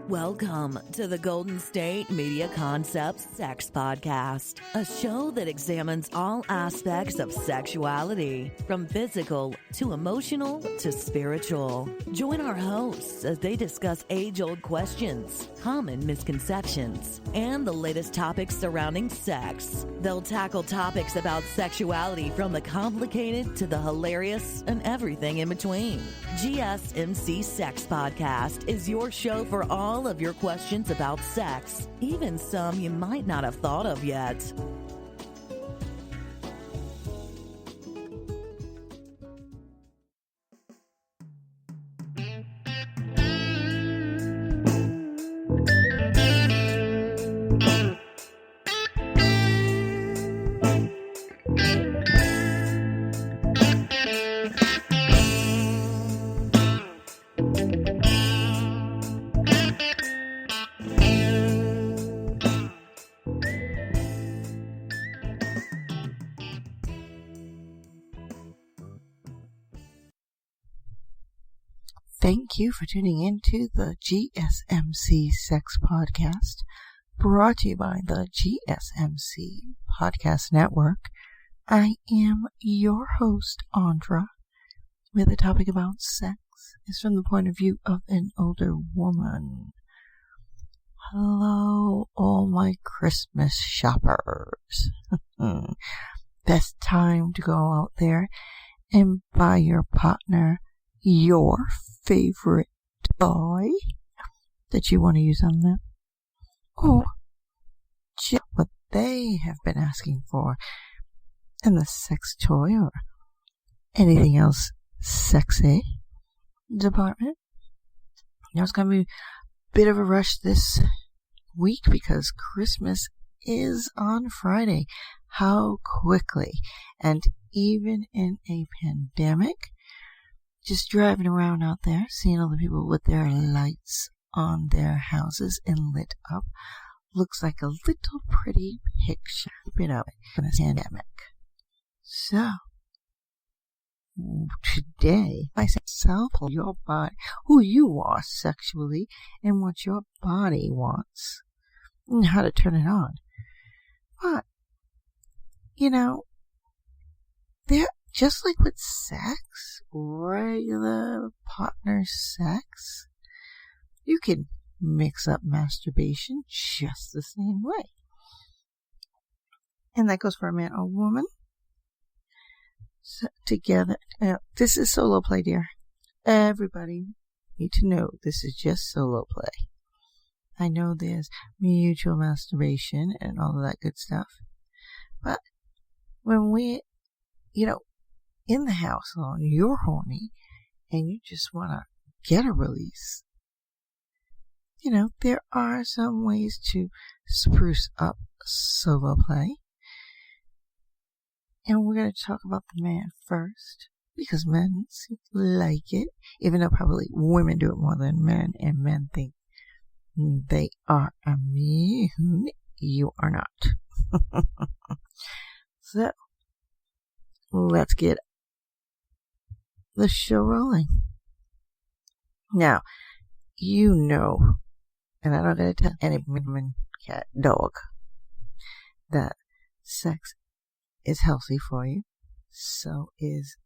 Welcome to the Golden State Media Concepts Sex Podcast, a show that examines all aspects of sexuality, from physical to emotional to spiritual. Join our hosts as they discuss age-old questions, common misconceptions, and the latest topics surrounding sex. They'll tackle topics about sexuality from the complicated to the hilarious and everything in between. GSMC Sex Podcast is your show for all of your questions about sex, even some you might not have thought of yet. Thank you for tuning in to the GSMC Sex Podcast, brought to you by the GSMC Podcast Network. I am your host, Andra, where the topic about sex is from the point of view of an older woman. Hello, all my Christmas shoppers. Best time to go out there and buy your partner your favorite toy that you want to use on them, or just what they have been asking for in the sex toy or anything else sexy department. Now it's going to be a bit of a rush this week because Christmas is on Friday. How quickly, and even in a pandemic, just driving around out there, seeing all the people with their lights on their houses and lit up, looks like a little pretty picture bit of it in a pandemic. So, today, I say sample your body, who you are sexually, and what your body wants, and how to turn it on. But, just like with sex, regular partner sex, you can mix up masturbation just the same way. And that goes for a man or woman. So, together. This is solo play, dear. Everybody need to know this is just solo play. I know there's mutual masturbation and all of that good stuff. But when we, in the house alone, you're horny, and you just want to get a release. There are some ways to spruce up solo play. And we're going to talk about the man first, because men like it, even though probably women do it more than men, and men think they are immune. You are not. So, let's get the show rolling. Now, and I don't gotta tell any woman, cat, dog, that sex is healthy for you. So is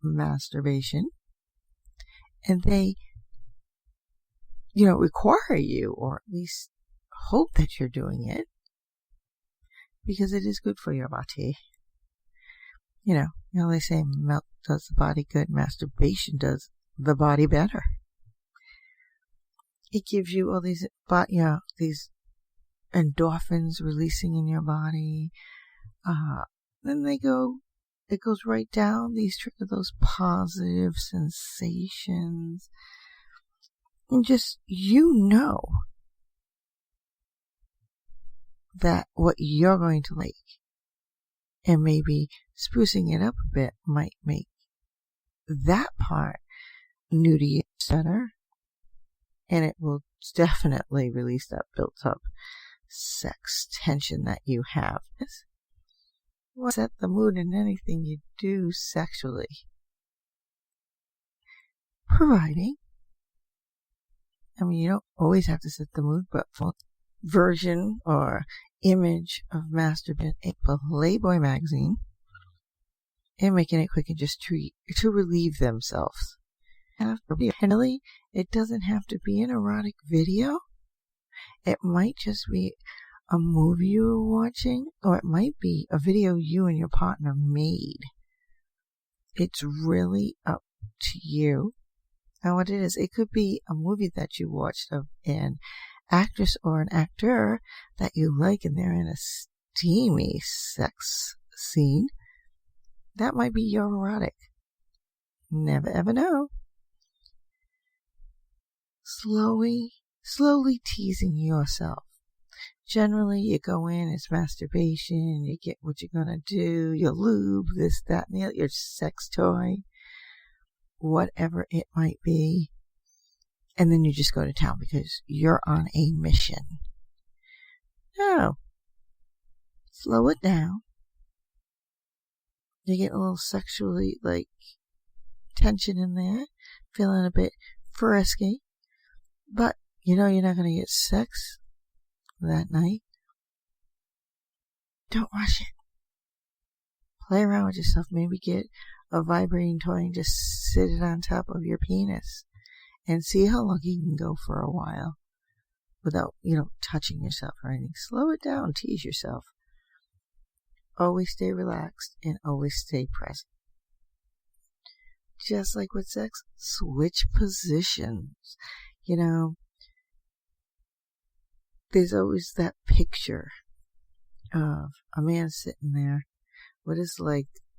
masturbation. And they, require you, or at least hope that you're doing it, because it is good for your body. They say milk does the body good, masturbation does the body better. It gives you all these endorphins releasing in your body. Then it goes right down. These trigger those positive sensations. And just, that what you're going to like. And maybe sprucing it up a bit might make that part new to you better. And it will definitely release that built up sex tension that you have. Set the mood in anything you do sexually. providing I mean, you don't always have to set the mood, but for version or image of masturbate a Playboy magazine and making it quick and just to relieve themselves. Finally, it doesn't have to be an erotic video. It might just be a movie you were watching, or it might be a video you and your partner made. It's really up to you. And what it is, it could be a movie that you watched of an actress or an actor that you like, and they're in a steamy sex scene. That might be your erotic. Never ever know. Slowly teasing yourself. Generally, you go in, it's masturbation, you get what you're gonna do, you lube, this, that, and the other, your sex toy, whatever it might be, and then you just go to town because you're on a mission. No. Slow it down. You get a little sexually, tension in there, feeling a bit frisky, but you know you're not going to get sex that night. Don't rush it. Play around with yourself. Maybe get a vibrating toy and just sit it on top of your penis and see how long you can go for a while without, touching yourself or anything. Slow it down. Tease yourself. Always stay relaxed and always stay present. Just like with sex, switch positions. There's always that picture of a man sitting there with his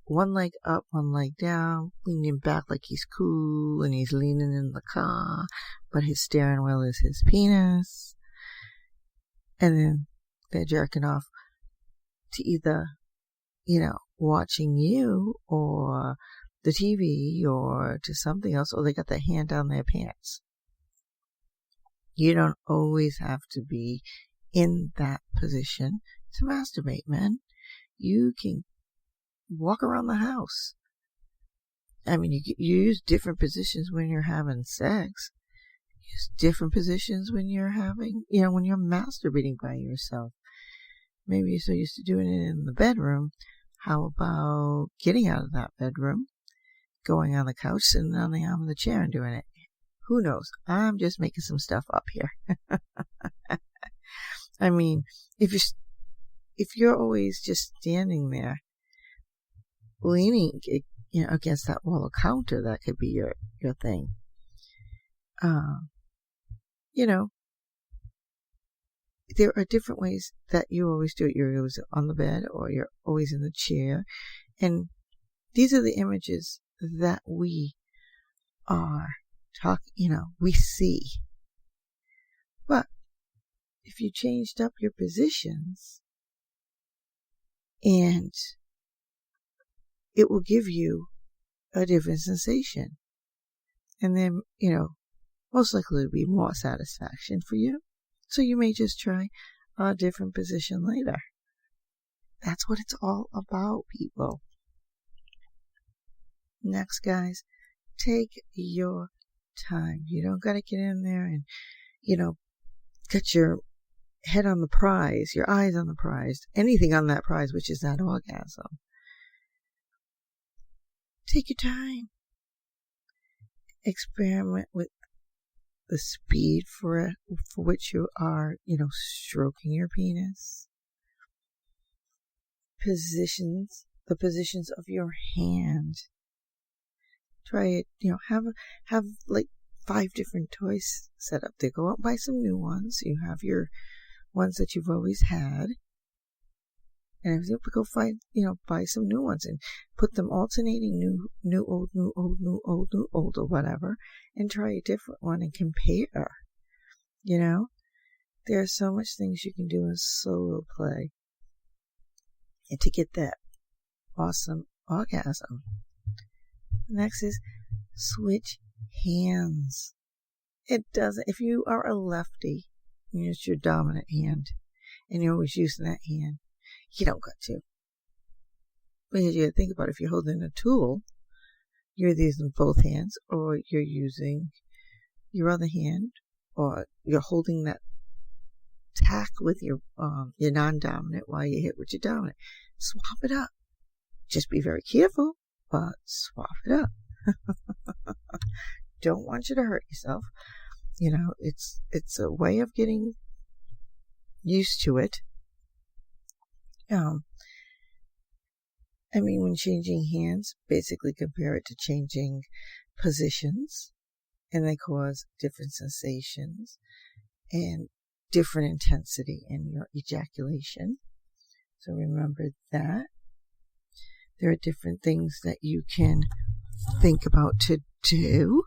one leg up, one leg down, leaning back like he's cool, and he's leaning in the car, but his steering wheel is his penis. And then they're jerking off to either, watching you or the TV or to something else, or they got their hand down their pants. You don't always have to be in that position to masturbate, men. You can walk around the house. I mean, you use different positions when you're having sex. Use different positions when you're having, when you're masturbating by yourself. Maybe you're so used to doing it in the bedroom. How about getting out of that bedroom, going on the couch, sitting on the arm of the chair and doing it? Who knows? I'm just making some stuff up here. I mean, if you're always just standing there, leaning, against that wall or counter, that could be your thing. There are different ways that you always do it. You're always on the bed or you're always in the chair. And these are the images that we are we see. But if you changed up your positions, and it will give you a different sensation. And then, most likely it'll be more satisfaction for you. So you may just try a different position later. That's what it's all about, people. Next, guys, take your time. You don't got to get in there and, get your head on the prize, your eyes on the prize, anything on that prize, which is that orgasm. Take your time. Experiment with the speed for which you are, stroking your penis. The positions of your hand. Try it, have 5 different toys set up there. Go out and buy some new ones. You have your ones that you've always had. And go find, buy some new ones and put them alternating new, old, new, old, new, old, new, old, or whatever, and try a different one and compare. There are so much things you can do in solo play and to get that awesome orgasm. Next is switch hands. It doesn't, if you are a lefty, it's your dominant hand, and you're always using that hand, you don't got to. Because you got to think about it. If you're holding a tool, you're using both hands, or you're using your other hand or you're holding that tack with your non-dominant while you hit with your dominant. Swap it up. Just be very careful, but swap it up. Don't want you to hurt yourself. It's a way of getting used to it. When changing hands, basically compare it to changing positions, and they cause different sensations and different intensity in your ejaculation. So remember that. There are different things that you can think about to do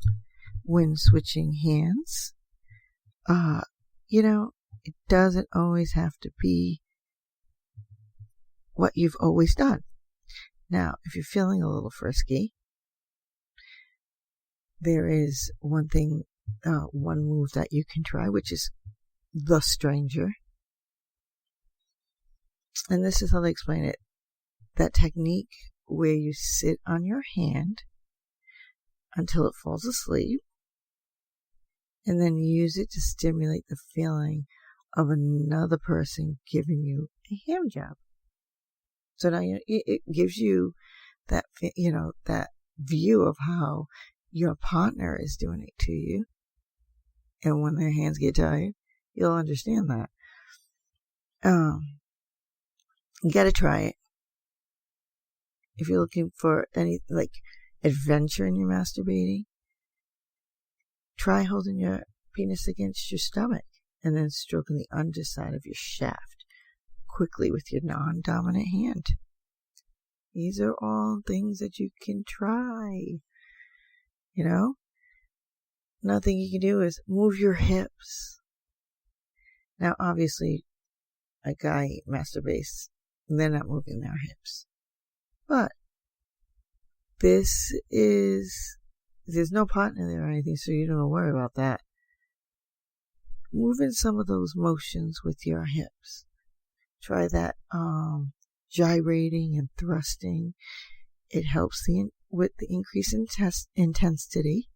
when switching hands. It doesn't always have to be what you've always done. Now, if you're feeling a little frisky, there is one move that you can try, which is the stranger. And this is how they explain it. That technique where you sit on your hand until it falls asleep, and then use it to stimulate the feeling of another person giving you a hand job. So now it gives you that view of how your partner is doing it to you, and when their hands get tired, you'll understand that. You got to try it. If you're looking for any adventure in your masturbating, try holding your penis against your stomach and then stroking the underside of your shaft quickly with your non-dominant hand. These are all things that you can try. Another thing you can do is move your hips. Now, obviously, a guy masturbates, they're not moving their hips. But there's no partner there or anything, so you don't worry about that. Moving some of those motions with your hips. Try that gyrating and thrusting. It helps with the increase in intensity,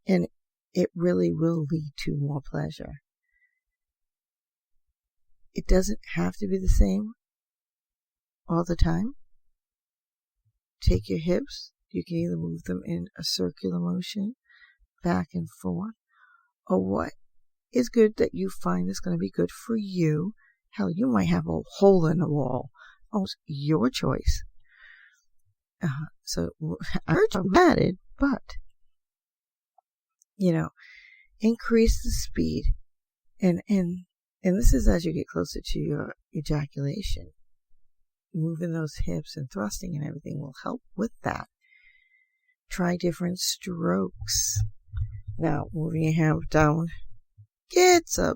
and it really will lead to more pleasure. It doesn't have to be the same all the time. Take your hips. You can either move them in a circular motion, back and forth, or what is good that you find is going to be good for you. Hell, you might have a hole in the wall. Oh, it's your choice. So I heard you had it, but increase the speed, and this is as you get closer to your ejaculation. Moving those hips and thrusting and everything will help with that. Try different strokes. Now, moving your hand down gets a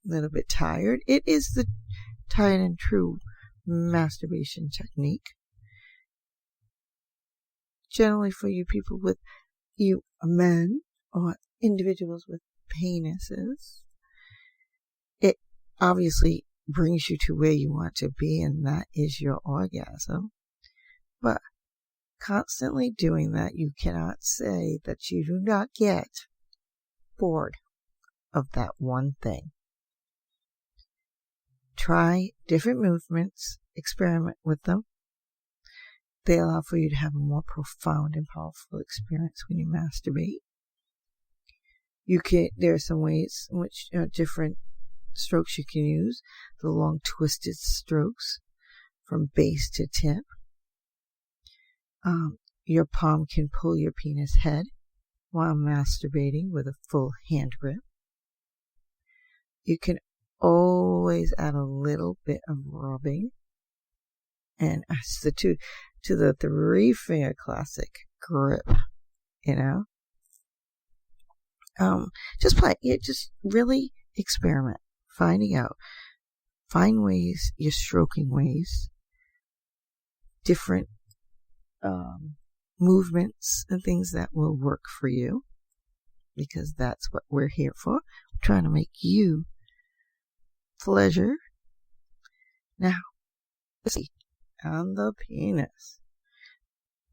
little bit tired. It is the tried and true masturbation technique. Generally for you men or individuals with penises, it obviously brings you to where you want to be, and that is your orgasm. But constantly doing that, you cannot say that you do not get bored of that one thing. Try different movements, experiment with them. They allow for you to have a more profound and powerful experience when you masturbate. There are some ways in which different strokes you can use. The long twisted strokes from base to tip. Your palm can pull your penis head while masturbating with a full hand grip. You can always add a little bit of rubbing. And as to the 3-finger classic grip, just play. Just really experiment, finding out. Find ways, your stroking ways, different movements and things that will work for you, because that's what we're here for. We're trying to make you pleasure. Now, let's see. On the penis,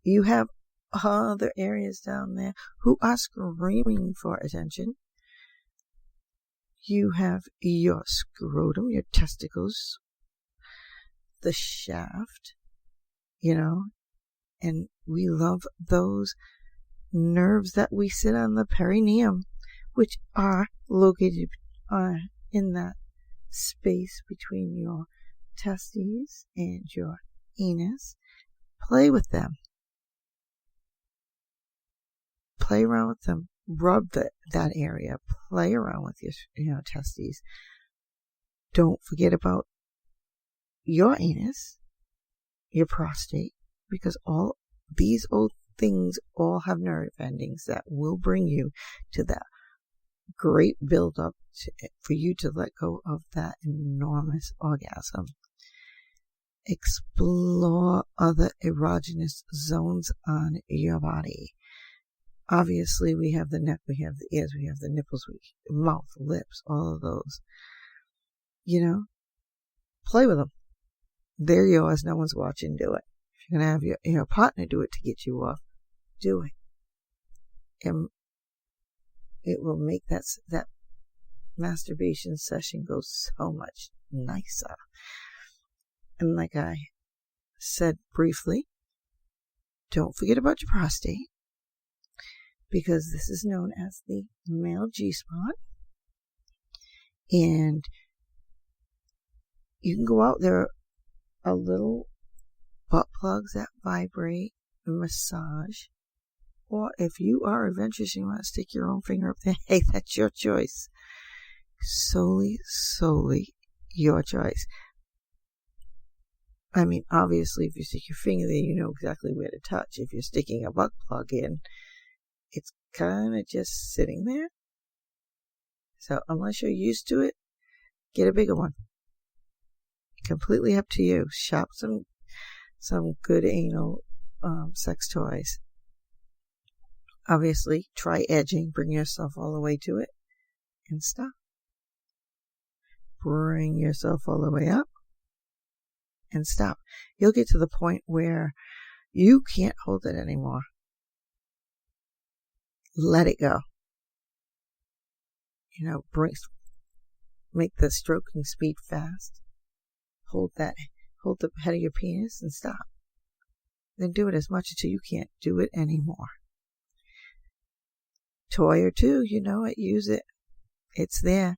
you have other areas down there who are screaming for attention. You have your scrotum, your testicles, the shaft, and we love those nerves that we sit on the perineum, which are located in that space between your testes and your anus. Play with them. Play around with them. Rub that area. Play around with your testes. Don't forget about your anus, your prostate, because all these old things all have nerve endings that will bring you to that great buildup for you to let go of that enormous orgasm. Explore other erogenous zones on your body. Obviously, we have the neck, we have the ears, we have the nipples, mouth, lips, all of those. Play with them. They're yours. No one's watching. Do it. If you're going to have your partner do it to get you off, do it. And it will make that masturbation session go so much nicer. And like I said briefly, don't forget about your prostate, because this is known as the male G-spot. And you can go out there, a little butt plugs that vibrate, massage, or if you are adventurous and you want to stick your own finger up there, hey, that's your choice. Solely your choice. I mean, obviously, if you stick your finger there, you know exactly where to touch. If you're sticking a butt plug in, it's kind of just sitting there. So unless you're used to it, get a bigger one. Completely up to you. Shop some good anal sex toys. Obviously, try edging. Bring yourself all the way to it and stop. Bring yourself all the way up and stop. You'll get to the point where you can't hold it anymore. Let it go. Make the stroking speed fast. Hold the head of your penis and stop. Then do it as much until you can't do it anymore. Toy or two, use it. It's there.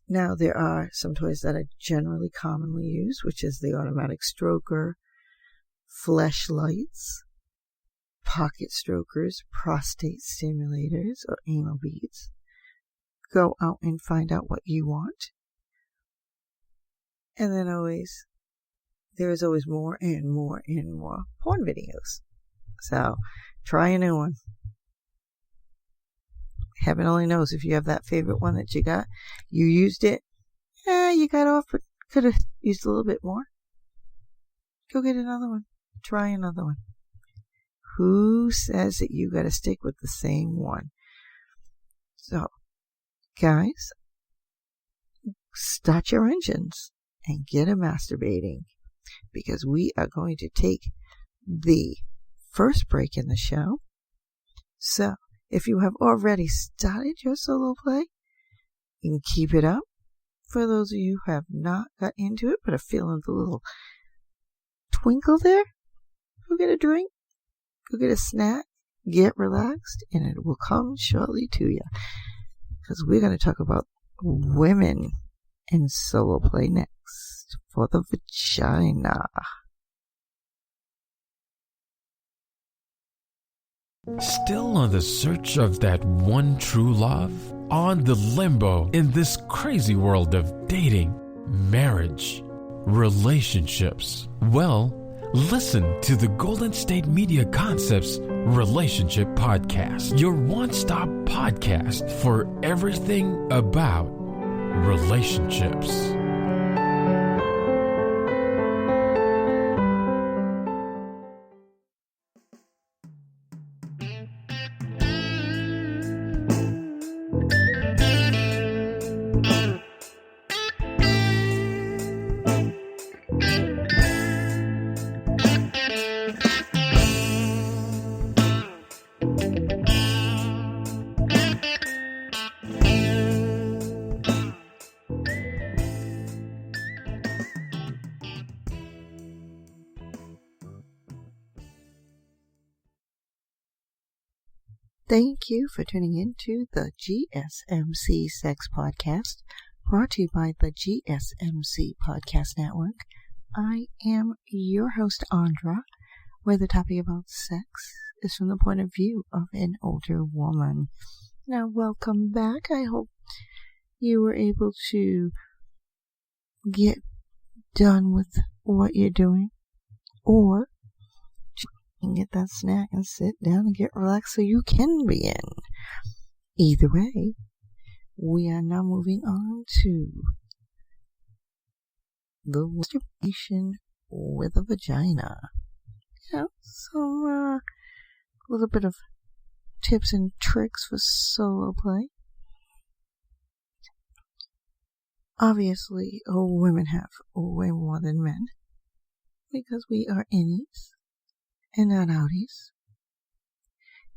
Now, there are some toys that are generally commonly used, which is the automatic stroker, fleshlights, pocket strokers, prostate stimulators, or anal beads. Go out and find out what you want. And then there is always more and more and more porn videos. So, try a new one. Heaven only knows if you have that favorite one that you got, you used it, you got off, but could have used a little bit more. Go get another one. Try another one. Who says that you got to stick with the same one? So, guys, start your engines and get a masturbating, because we are going to take the first break in the show. So, if you have already started your solo play, you can keep it up. For those of you who have not got into it but are feeling the little twinkle there, go get a drink, go get a snack, get relaxed, and it will come shortly to you. Because we're going to talk about women in solo play next for the vagina. Still on the search of that one true love? On the limbo in this crazy world of dating, marriage, relationships? Well, listen to the Golden State Media Concepts Relationship Podcast, your one-stop podcast for everything about relationships. Thank you for tuning in to the GSMC Sex Podcast, brought to you by the GSMC Podcast Network. I am your host, Andra, where the topic about sex is from the point of view of an older woman. Now, welcome back. I hope you were able to get done with what you're doing, or get that snack and sit down and get relaxed so you can begin. Either way, we are now moving on to the masturbation with a vagina. Some little bit of tips and tricks for solo play. Obviously, women have way more than men because we are innies and not outies.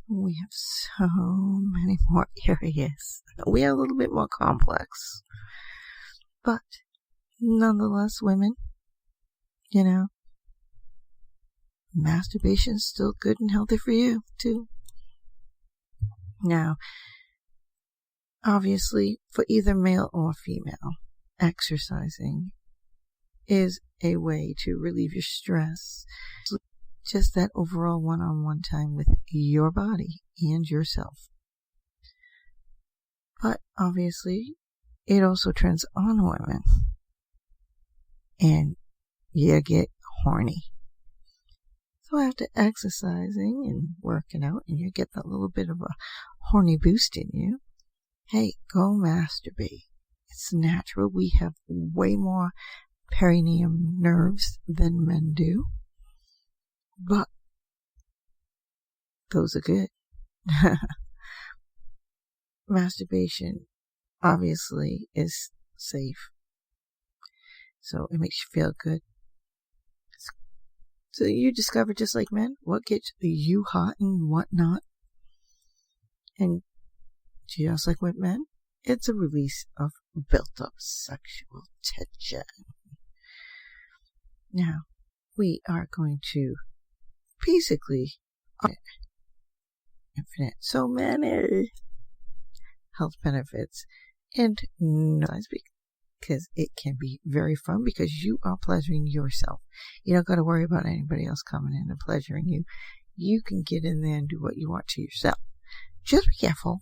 We have so many more areas. We are a little bit more complex. But nonetheless, women, masturbation is still good and healthy for you, too. Now, obviously, for either male or female, exercising is a way to relieve your stress. Just that overall one-on-one time with your body and yourself. But obviously, it also turns on women. And you get horny. So after exercising and working out, and you get that little bit of a horny boost in you, hey, go masturbate. It's natural. We have way more perineum nerves than men do. But those are good. Masturbation obviously is safe. So it makes you feel good. So you discover, just like men, what gets you hot and what not. And just like with men, it's a release of built up sexual tension. Now, we are going to basically infinite, so many health benefits, and nice because it can be very fun because you are pleasuring yourself. You don't got to worry about anybody else coming in and pleasuring you. You can get in there and do what you want to yourself. Just be careful.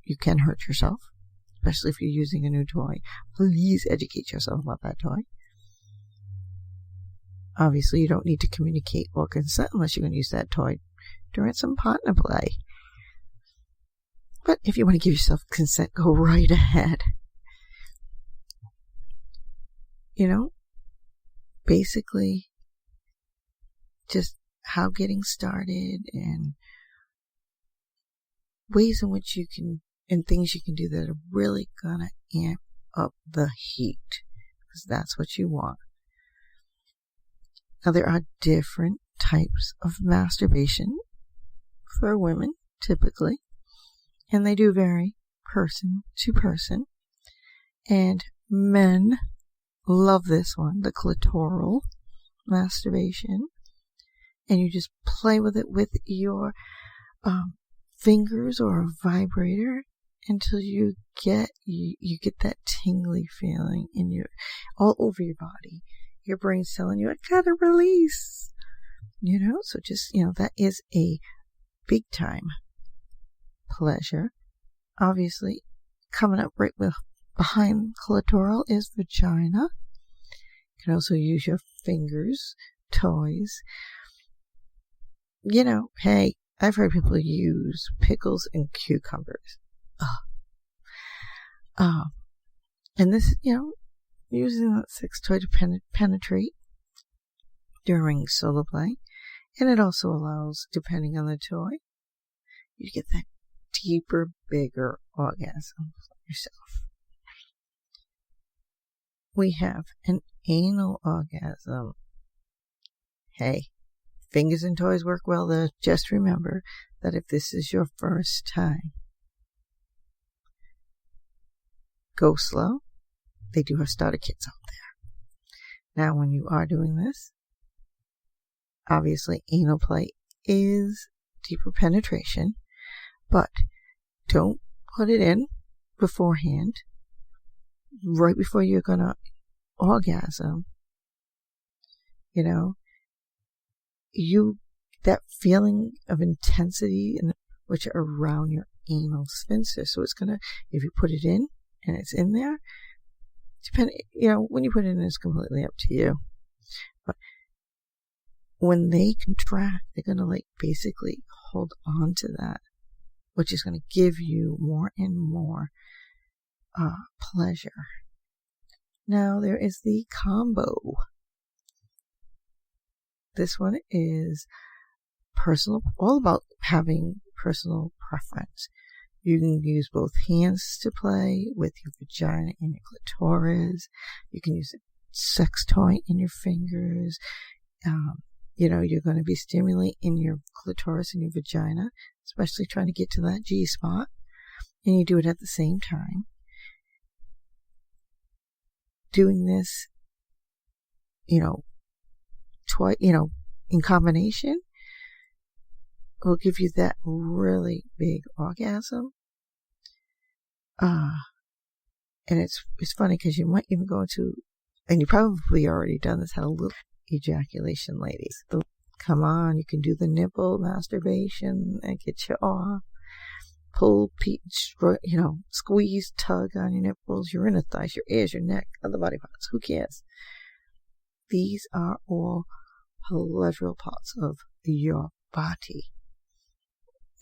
You can hurt yourself, especially if you're using a new toy. Please educate yourself about that toy. Obviously, you don't need to communicate or consent unless you're going to use that toy during some partner play. But if you want to give yourself consent, go right ahead. Basically, just how getting started and ways in which you can, and things you can do that are really going to amp up the heat, because that's what you want. Now, there are different types of masturbation for women, typically, and they do vary person to person. And men love this one, the clitoral masturbation. And you just play with it with your fingers or a vibrator until you get that tingly feeling in all over your body. Your brain's telling you, I gotta release. So just, that is a big time pleasure. Obviously, coming up right behind clitoral is vagina. You can also use your fingers, toys. Hey, I've heard people use pickles and cucumbers. And this, using that sex toy to penetrate during solo play. And it also allows, depending on the toy, you get that deeper, bigger orgasm yourself. We have an anal orgasm. Hey, fingers and toys work well there. Just remember that if this is your first time, go slow. They do have starter kits out there. Now, when you are doing this, obviously anal play is deeper penetration, But don't put it in beforehand, right before you're going to orgasm. That feeling of intensity which are around your anal sphincter. So it's going to, if you put it in and it's in there, when you put it in, it's completely up to you. But when they contract, they're going to basically hold on to that, which is going to give you more and more pleasure. Now there is the combo. This one is personal, all about having personal preference. You can use both hands to play with your vagina and your clitoris. You can use a sex toy in your fingers. You're going to be stimulating your clitoris and your vagina, especially trying to get to that G spot. And you do it at the same time. Doing this, in combination, will give you that really big orgasm. And it's funny because you might even go into, and you probably already done this, had a little ejaculation, ladies. Come on, you can do the nipple masturbation and get you off. Pull, squeeze, tug on your nipples, your inner thighs, your ears, your neck, other body parts. Who cares? These are all pleasurable parts of your body.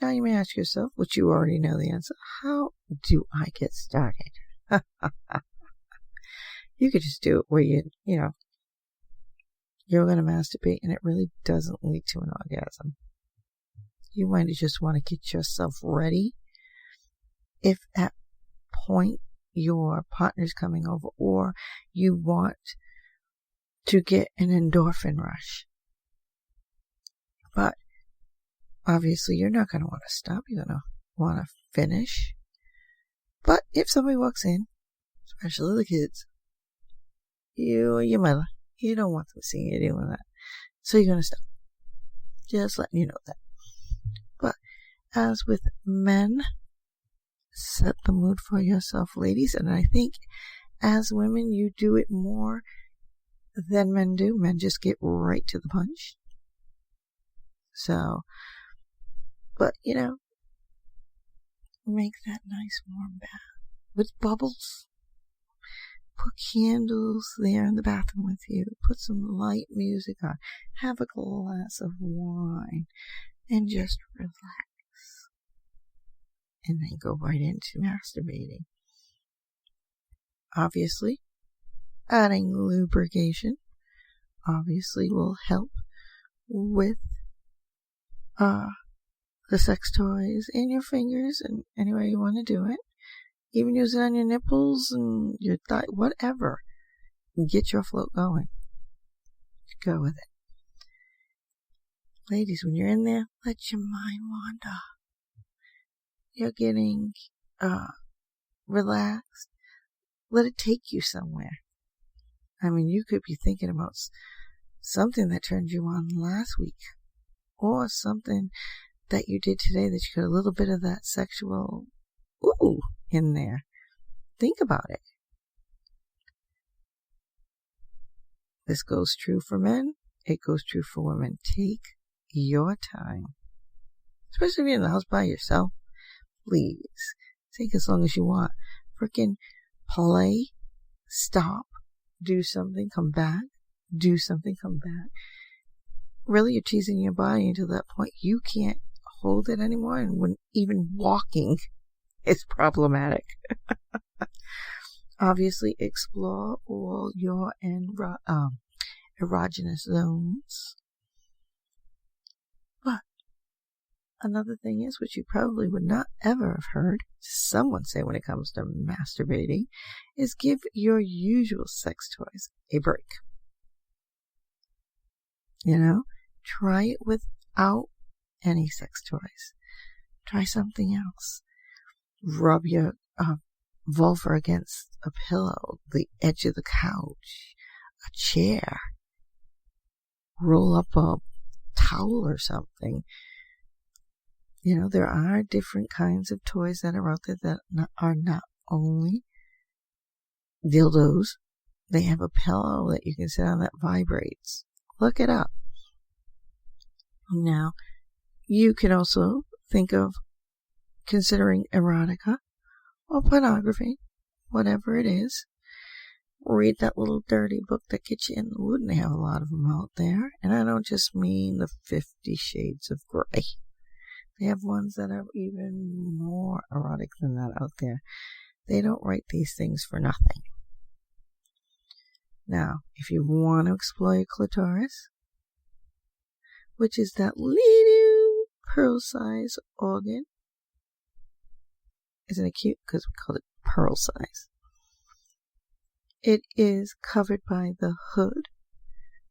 Now you may ask yourself, which you already know the answer, how do I get started? You could just do it where you're going to masturbate and it really doesn't lead to an orgasm. You might just want to get yourself ready. If at point your partner's coming over or you want to get an endorphin rush. But obviously you're not going to want to stop. You're going to want to finish. But if somebody walks in, especially the kids, you or your mother, you don't want them seeing you doing that. So you're going to stop. Just letting you know that. But as with men, set the mood for yourself, ladies. And I think as women, you do it more than men do. Men just get right to the punch. So, but make that nice warm bath with bubbles. Put candles there in the bathroom with you. Put some light music on. Have a glass of wine and just relax. And then go right into masturbating. Obviously, adding lubrication obviously will help with the sex toys in your fingers and anywhere you want to do it. Even use it on your nipples and your thigh, whatever. Get your float going. Go with it. Ladies, when you're in there, let your mind wander. You're getting relaxed. Let it take you somewhere. I mean, you could be thinking about something that turned you on last week, or something that you did today that you got a little bit of that sexual ooh in there. Think about it. This goes true for men. It goes true for women. Take your time. Especially if you're in the house by yourself. Please. Take as long as you want. Freaking play. Stop. Do something. Come back. Do something. Come back. Really, you're teasing your body until that point you can't hold it anymore. And when even walking is problematic. Obviously, explore all your erogenous zones. But another thing is, which you probably would not ever have heard someone say when it comes to masturbating, is give your usual sex toys a break. Try it without any sex toys. Try something else. Rub your vulva against a pillow, the edge of the couch, a chair. Roll up a towel or something. There are different kinds of toys that are out there that are not only dildos. They have a pillow that you can sit on that vibrates. Look it up. Now, you can also think of considering erotica or pornography, whatever it is. Read that little dirty book that gets you in the mood, and they have a lot of them out there. And I don't just mean the 50 Shades of Grey. They have ones that are even more erotic than that out there. They don't write these things for nothing. Now, if you want to explore your clitoris, which is that little pearl-sized organ, isn't it cute? Because we call it pearl size. It is covered by the hood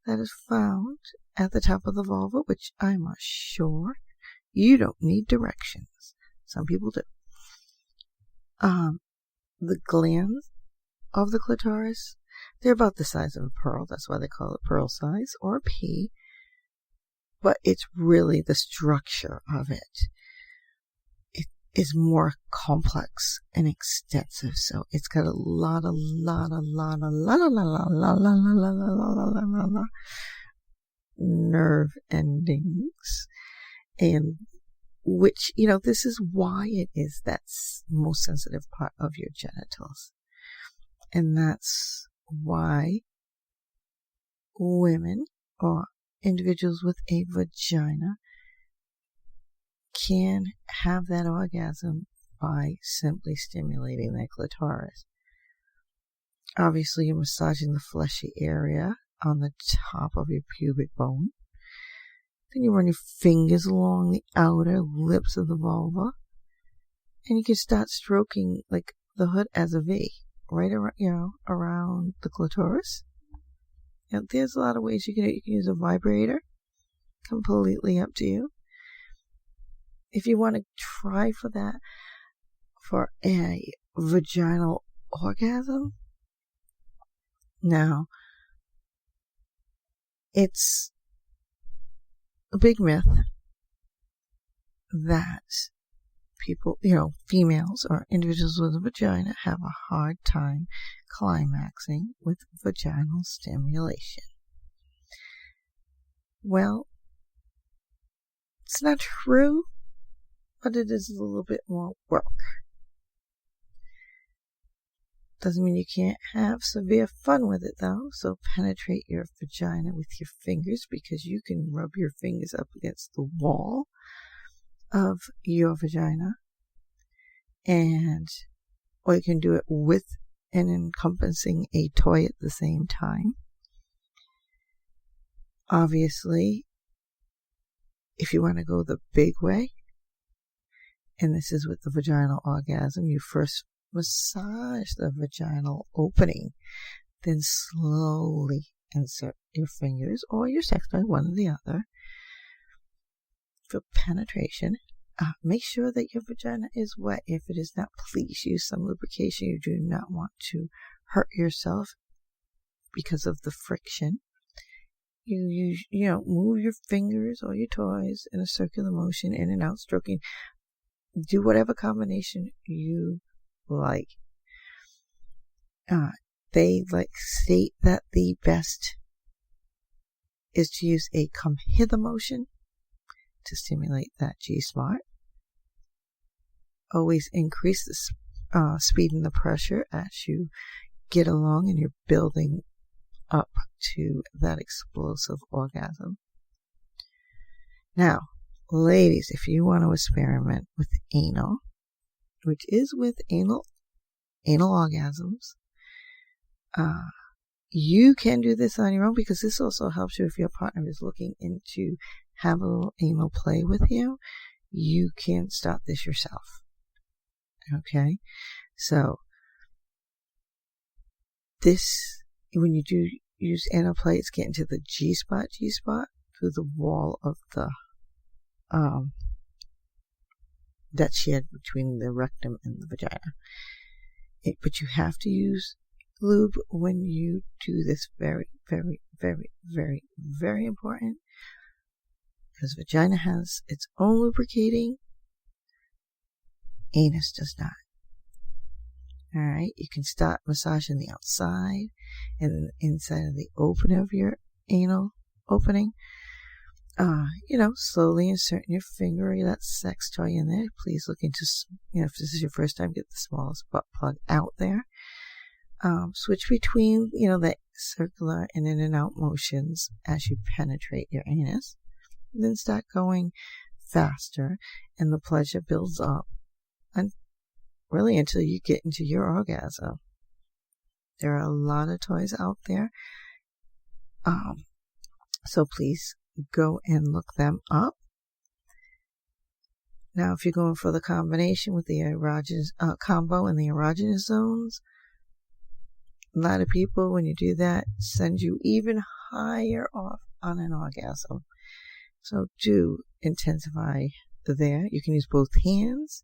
that is found at the top of the vulva, which I'm sure you don't need directions. Some people do. The glands of the clitoris, they're about the size of a pearl. That's why they call it pearl size or a pea. But it's really the structure of it. It is more complex and extensive. So it's got a lot of nerve endings. And which, this is why it is that most sensitive part of your genitals. And that's why women or individuals with a vagina can have that orgasm by simply stimulating their clitoris. Obviously, you're massaging the fleshy area on the top of your pubic bone. Then you run your fingers along the outer lips of the vulva, and you can start stroking like the hood as a V, right around, around the clitoris. There's a lot of ways you can do it. You can use a vibrator, completely up to you. If you want to try for that, for a vaginal orgasm, now, it's a big myth that people, females or individuals with a vagina have a hard time climaxing with vaginal stimulation. Well, it's not true, but it is a little bit more work. Doesn't mean you can't have severe fun with it, though. So penetrate your vagina with your fingers, because you can rub your fingers up against the wall of your vagina, or you can do it with and encompassing a toy at the same time. Obviously, if you want to go the big way, and this is with the vaginal orgasm, you first massage the vaginal opening, then slowly insert your fingers or your sex toy, one or the other, for penetration. Make sure that your vagina is wet. If it is not, please use some lubrication. You do not want to hurt yourself because of the friction. You move your fingers or your toys in a circular motion, in and out, stroking. Do whatever combination you like. They state that the best is to use a come hither motion to stimulate that G-spot. Always increase the speed and the pressure as you get along and you're building up to that explosive orgasm. Now, ladies, if you want to experiment with anal, which is with anal orgasms, you can do this on your own, because this also helps you if your partner is looking into have a little anal play with you. You can start this yourself. Okay? So, this, when you do use anal play, it's getting to the G-spot through the wall of the that shed between the rectum and the vagina. But you have to use lube when you do this. Very, very, very, very, very important, because vagina has its own lubricating Anus does not. Alright, you can start massaging the outside and inside of the opening of your anal opening. Slowly inserting your finger or that sex toy in there. Please look into, if this is your first time, get the smallest butt plug out there. Switch between, the circular and in and out motions as you penetrate your anus. Then start going faster and the pleasure builds up and really until you get into your orgasm. There are a lot of toys out there. So please go and look them up. Now, if you're going for the combination with the erogenous combo and the erogenous zones, a lot of people, when you do that, send you even higher off on an orgasm. So do intensify there. You can use both hands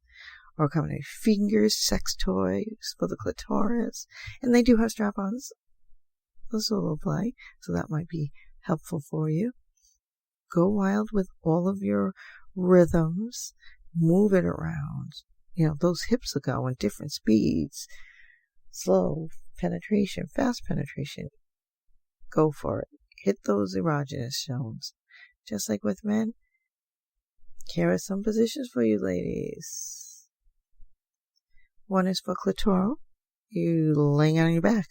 or combine fingers, sex toys for the clitoris. And they do have strap-ons for solo play, so that might be helpful for you. Go wild with all of your rhythms. Move it around. Those hips are going different speeds. Slow penetration, fast penetration. Go for it. Hit those erogenous zones. Just like with men, here are some positions for you ladies. One is for clitoral. You laying on your back.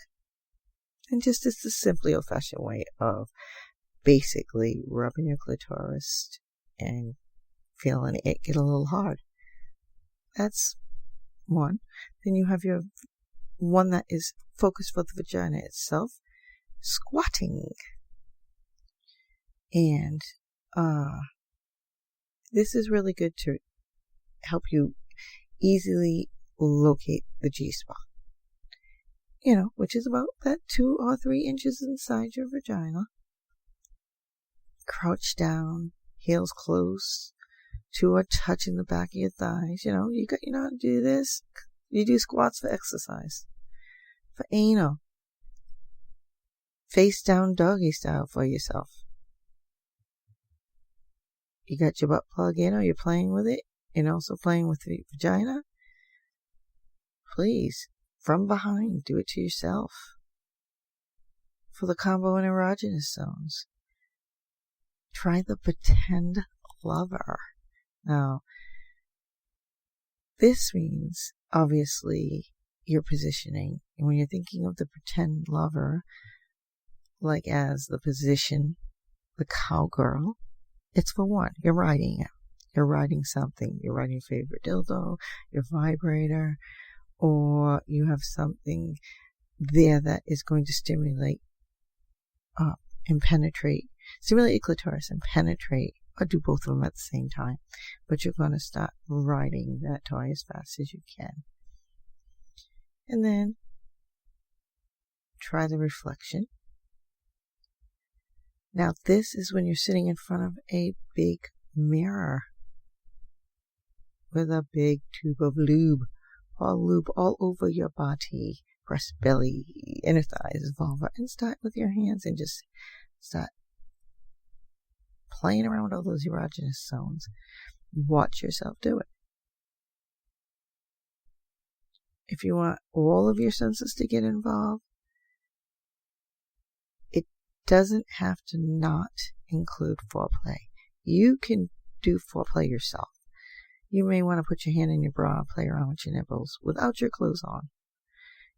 And it's a simply old-fashioned way of basically rubbing your clitoris and feeling it get a little hard. That's one. Then you have your one that is focused for the vagina itself, squatting. And this is really good to help you easily locate the G-spot. Which is about that 2 or 3 inches inside your vagina. Crouch down, heels close, 2 are touching the back of your thighs. You know how to do this. You do squats for exercise. For anal, face down doggy style for yourself. You got your butt plug in, or you're playing with it, and also playing with the vagina. Please, from behind, do it to yourself. For the combo and erogenous zones, try the pretend lover. Now, this means, obviously, your positioning. And when you're thinking of the pretend lover, like as the position, the cowgirl, it's for one. You're riding it. You're riding something. You're riding your favorite dildo, your vibrator, or you have something there that is going to stimulate and penetrate. Stimulate your clitoris and penetrate, or do both of them at the same time. But you're going to start riding that toy as fast as you can. And then try the reflection. Now this is when you're sitting in front of a big mirror with a big tube of lube all over your body, breast, belly, inner thighs, vulva, and start with your hands and just start playing around with all those erogenous zones. Watch yourself do it. If you want all of your senses to get involved, it doesn't have to not include foreplay. You can do foreplay yourself. You may want to put your hand in your bra and play around with your nipples without your clothes on.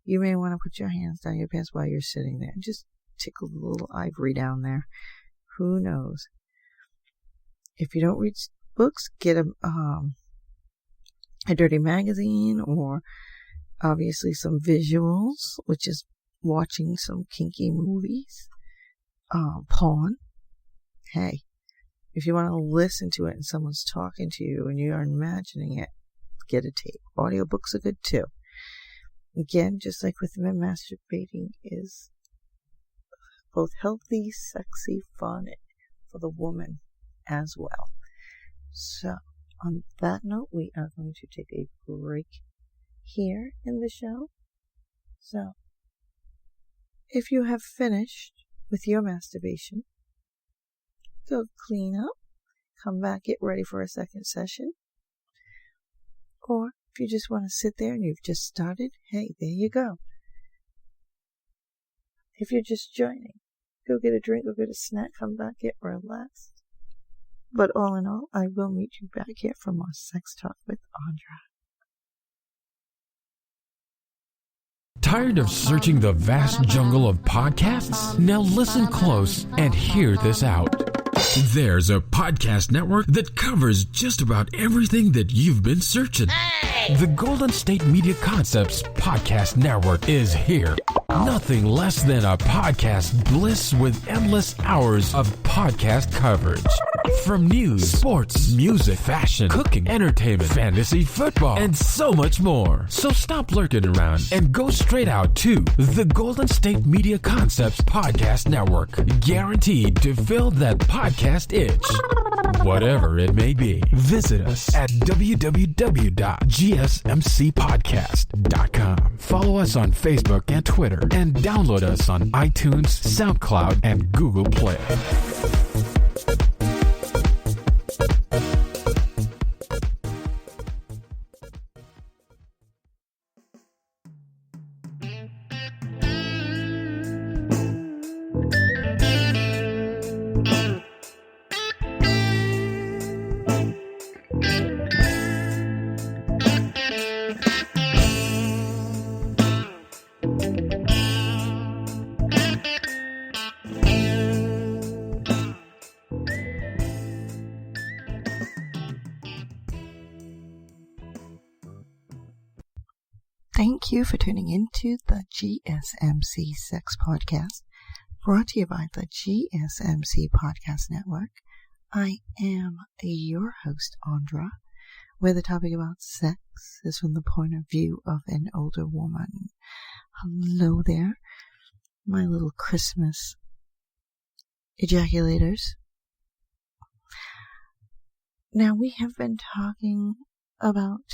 You may want to put your hands down your pants while you're sitting there and just tickle the little ivory down there. Who knows? If you don't read books, get a dirty magazine, or obviously some visuals, which is watching some kinky movies, porn. Hey, if you want to listen to it and someone's talking to you and you are imagining it, get a tape. Audiobooks are good too. Again, just like with men, masturbating is both healthy, sexy, fun for the woman as well. So, on that note, we are going to take a break here in the show. So, if you have finished with your masturbation, go clean up, come back, get ready for a second session. Or If you just want to sit there and you've just started, hey, there you go. If you're just joining, go get a drink, go get a snack, come back, get relaxed. But all in all, I will meet you back here for more Sex Talk with Andra. Tired of searching the vast jungle of podcasts? Now listen close and hear this out. There's a podcast network that covers just about everything that you've been searching. Hey! The Golden State Media Concepts Podcast Network is here. Nothing less than a podcast bliss with endless hours of podcast coverage. From news, sports, music, fashion, cooking, entertainment, fantasy, football, and so much more. So stop lurking around and go straight out to the Golden State Media Concepts Podcast Network. Guaranteed to fill that podcast itch. Whatever it may be. Visit us at www.gsmcpodcast.com. Follow us on Facebook and Twitter, and download us on iTunes, SoundCloud, and Google Play. Thank you for tuning into the GSMC Sex Podcast, brought to you by the GSMC Podcast Network. I am your host, Andra, where the topic about sex is from the point of view of an older woman. Hello there, my little Christmas ejaculators. Now, we have been talking about,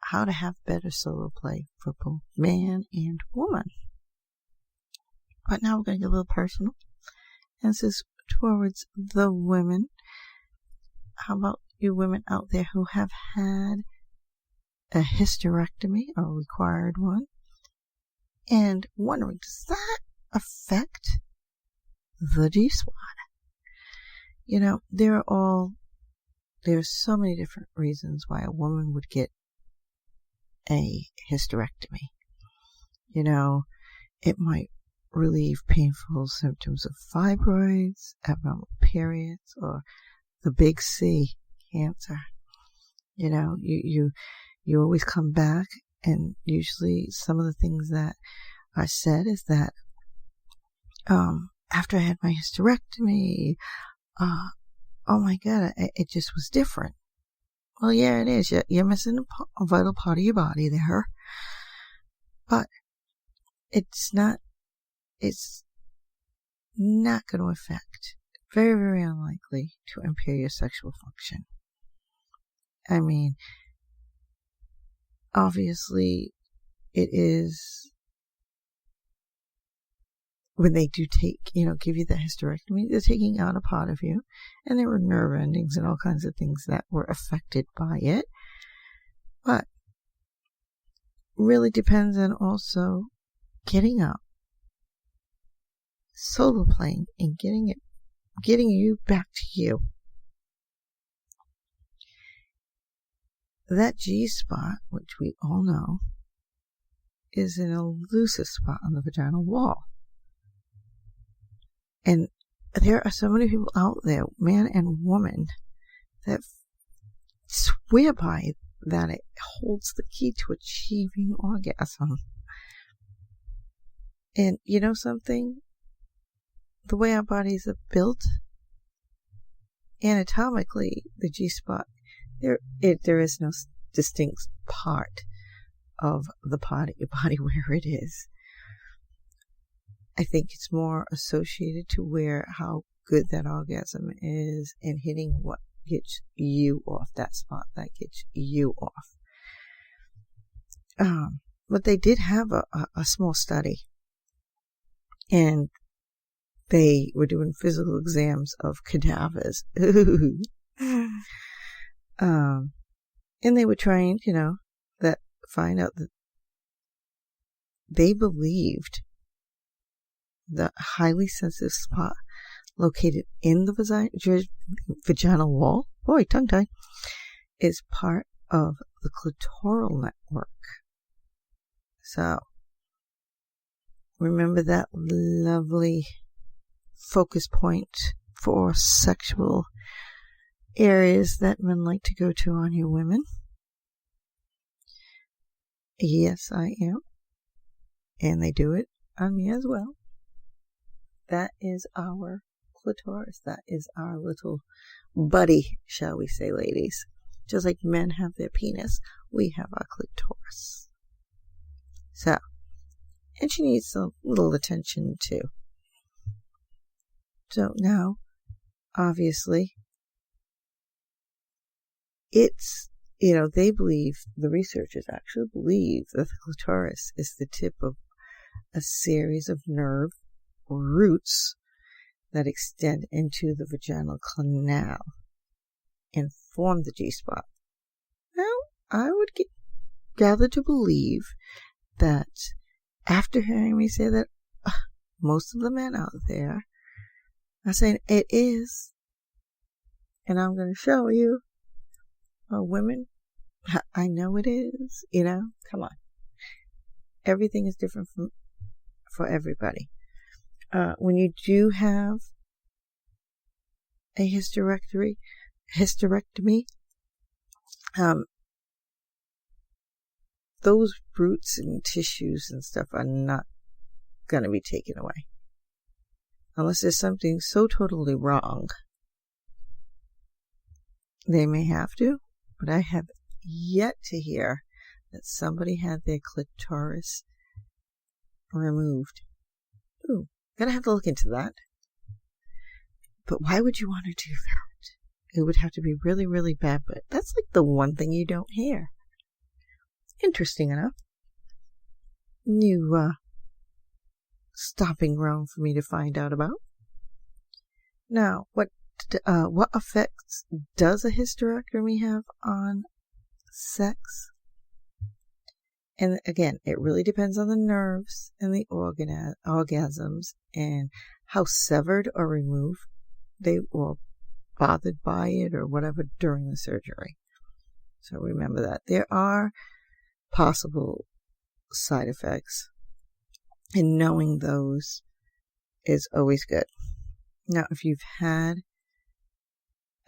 how to have better solo play for both man and woman. But now we're going to get a little personal. And this is towards the women. How about you women out there who have had a hysterectomy or required one, and wondering, does that affect the G-spot? There's so many different reasons why a woman would get a hysterectomy. It might relieve painful symptoms of fibroids, abnormal periods, or the big C, cancer. You always come back, and usually some of the things that are said is that after I had my hysterectomy, oh my God, it just was different. Well, yeah, it is. You're missing a vital part of your body there. But it's not going to affect, very, very unlikely to impair your sexual function. I mean, obviously, it is, when they do give you the hysterectomy, they're taking out a part of you, and there were nerve endings and all kinds of things that were affected by it. But really depends on also getting up, solo playing, and getting you back to you. That G-spot, which we all know, is an elusive spot on the vaginal wall. And there are so many people out there, man and woman, that swear by that it holds the key to achieving orgasm. And you know something? The way our bodies are built, anatomically, the G-spot, there is no distinct part of the part of your body where it is. I think it's more associated to how good that orgasm is and hitting what gets you off, that spot that gets you off. But they did have a small study, and they were doing physical exams of cadavers. And And they were trained, that find out that they believed the highly sensitive spot located in the vaginal wall, tongue-tied, is part of the clitoral network. So, remember that lovely focus point for sexual areas that men like to go to on you women? Yes, I am. And they do it on me as well. That is our clitoris. That is our little buddy, shall we say, ladies. Just like men have their penis, we have our clitoris. So, and she needs a little attention too. So now, obviously, it's, they believe, the researchers actually believe that the clitoris is the tip of a series of nerve roots that extend into the vaginal canal and form the G-spot. Now, I would gather to believe that after hearing me say that, most of the men out there are saying it is, and I'm going to show you, women, I know it is, come on. Everything is different for everybody. When you do have a hysterectomy, those roots and tissues and stuff are not going to be taken away. Unless there's something so totally wrong. They may have to, but I have yet to hear that somebody had their clitoris removed. Ooh, gonna have to look into that. But why would you want to do that? It would have to be really, really bad, but that's like the one thing you don't hear. Interesting enough. New stopping ground for me to find out about. Now, what effects does a hysterectomy have on sex? And again, it really depends on the nerves and the orgasms and how severed or removed they were bothered by it or whatever during the surgery. So remember that. There are possible side effects, and knowing those is always good. Now, if you've had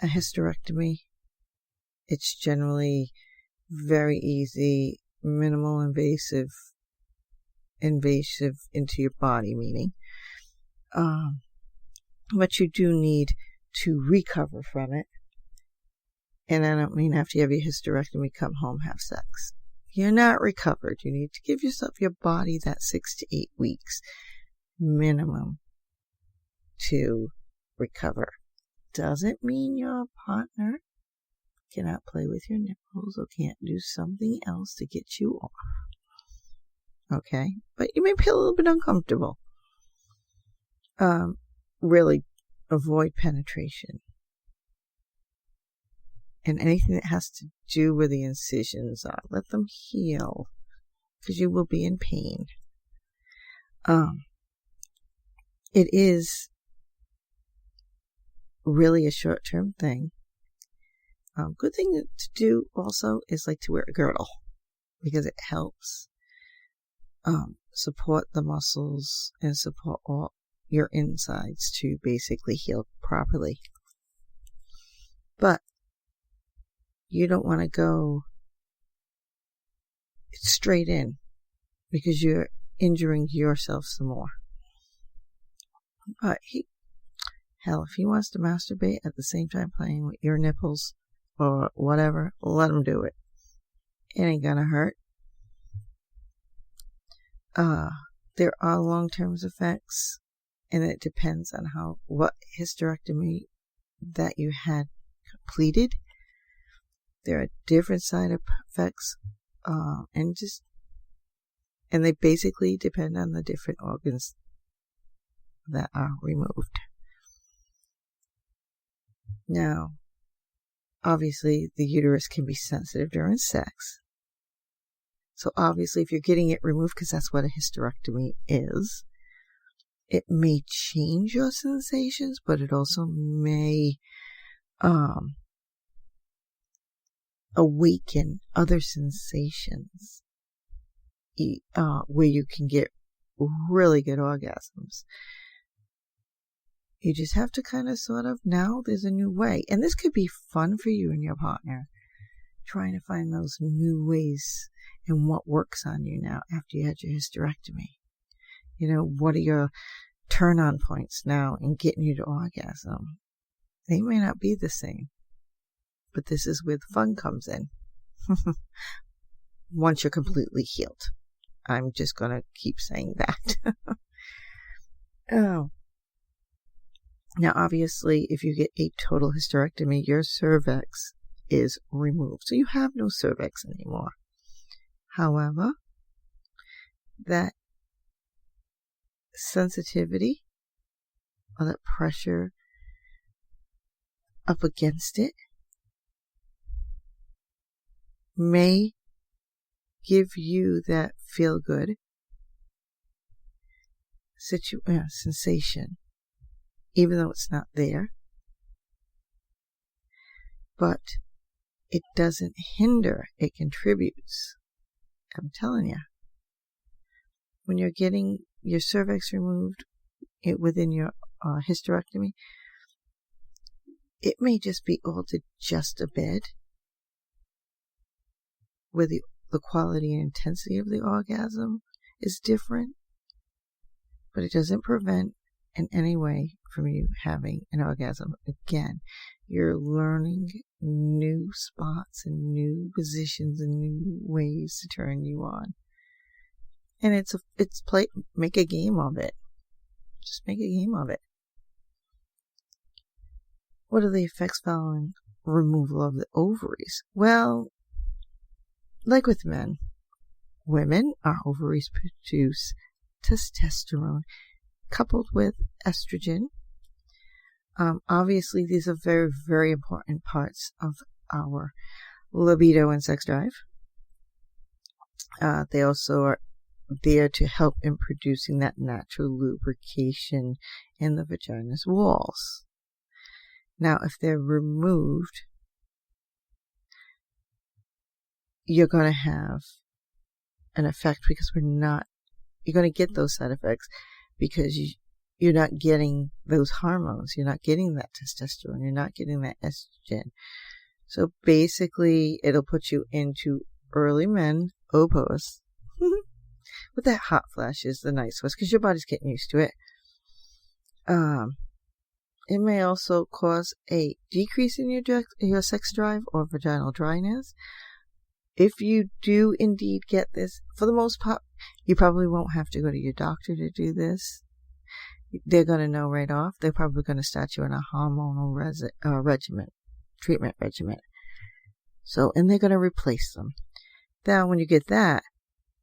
a hysterectomy, it's generally very easy, minimal invasive into your body, meaning. But you do need to recover from it. And I don't mean after you have your hysterectomy, come home, have sex. You're not recovered. You need to give your body that 6 to 8 weeks minimum to recover. Doesn't mean your partner cannot play with your nipples or can't do something else to get you off. Okay? But you may feel a little bit uncomfortable. Really avoid penetration. And anything that has to do where the incisions are, let them heal, because you will be in pain. It is really a short-term thing. Good thing to do also is like to wear a girdle, because it helps support the muscles and support all your insides to basically heal properly. But you don't want to go straight in, because you're injuring yourself some more. But hell, if he wants to masturbate at the same time playing with your nipples or whatever, let him do it. It ain't gonna hurt. There are long-term effects, and it depends on what hysterectomy that you had completed. There are different side effects, and they basically depend on the different organs that are removed. Now, obviously the uterus can be sensitive during sex. So obviously if you're getting it removed, because that's what a hysterectomy is, it may change your sensations, but it also may awaken other sensations where you can get really good orgasms. You just have to kind of sort of, now there's a new way. And this could be fun for you and your partner, trying to find those new ways and what works on you now after you had your hysterectomy. You know, what are your turn-on points now in getting you to orgasm? They may not be the same, but this is where the fun comes in. Once you're completely healed. I'm just going to keep saying that. Oh. Now, obviously, if you get a total hysterectomy, your cervix is removed. So you have no cervix anymore. However, that sensitivity or that pressure up against it may give you that feel-good sensation, even though it's not there. But it doesn't hinder, it contributes. I'm telling you. When you're getting your cervix removed within your hysterectomy, it may just be all to just a bed, where the quality and intensity of the orgasm is different, but it doesn't prevent in any way from you having an orgasm. Again, you're learning new spots and new positions and new ways to turn you on. And make a game of it. Just make a game of it. What are the effects following removal of the ovaries? Well, like with men, women, our ovaries produce testosterone coupled with estrogen. Obviously, these are very, very important parts of our libido and sex drive. They also are there to help in producing that natural lubrication in the vagina's walls. Now, if they're removed, you're going to have an effect because you're going to get those side effects because you're not getting those hormones. You're not getting that testosterone. You're not getting that estrogen. So basically, it'll put you into early menopause with that hot flash is the nice one because your body's getting used to it. It may also cause a decrease in your sex drive or vaginal dryness. If you do indeed get this, for the most part, you probably won't have to go to your doctor to do this. They're going to know right off. They're probably going to start you on a hormonal treatment regimen. So, and they're going to replace them. Now, when you get that,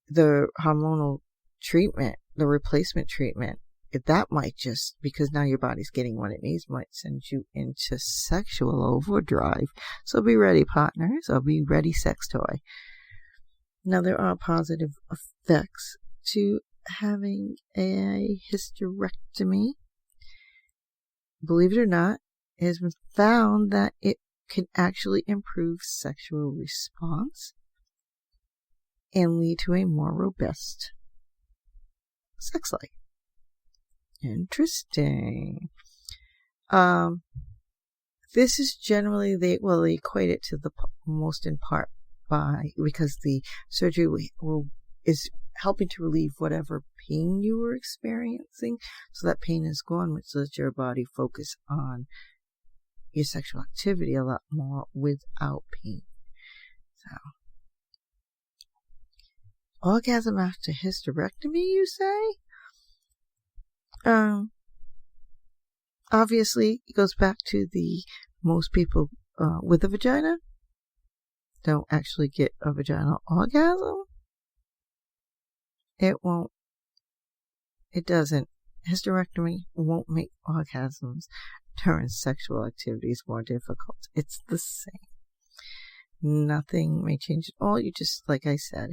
the hormonal treatment, the replacement treatment, that might just, because now your body's getting what it needs, might send you into sexual overdrive. So be ready, partners, or be ready, sex toy. Now, there are positive effects to having a hysterectomy. Believe it or not, it has been found that it can actually improve sexual response and lead to a more robust sex life. Interesting. This is generally, they equate it to the most in part because the surgery is helping to relieve whatever pain you were experiencing. So that pain is gone, which lets your body focus on your sexual activity a lot more without pain. So, orgasm after hysterectomy, you say? Obviously, it goes back to most people with a vagina don't actually get a vaginal orgasm. It doesn't. Hysterectomy won't make orgasms during sexual activities more difficult. It's the same. Nothing may change at all. You just, like I said,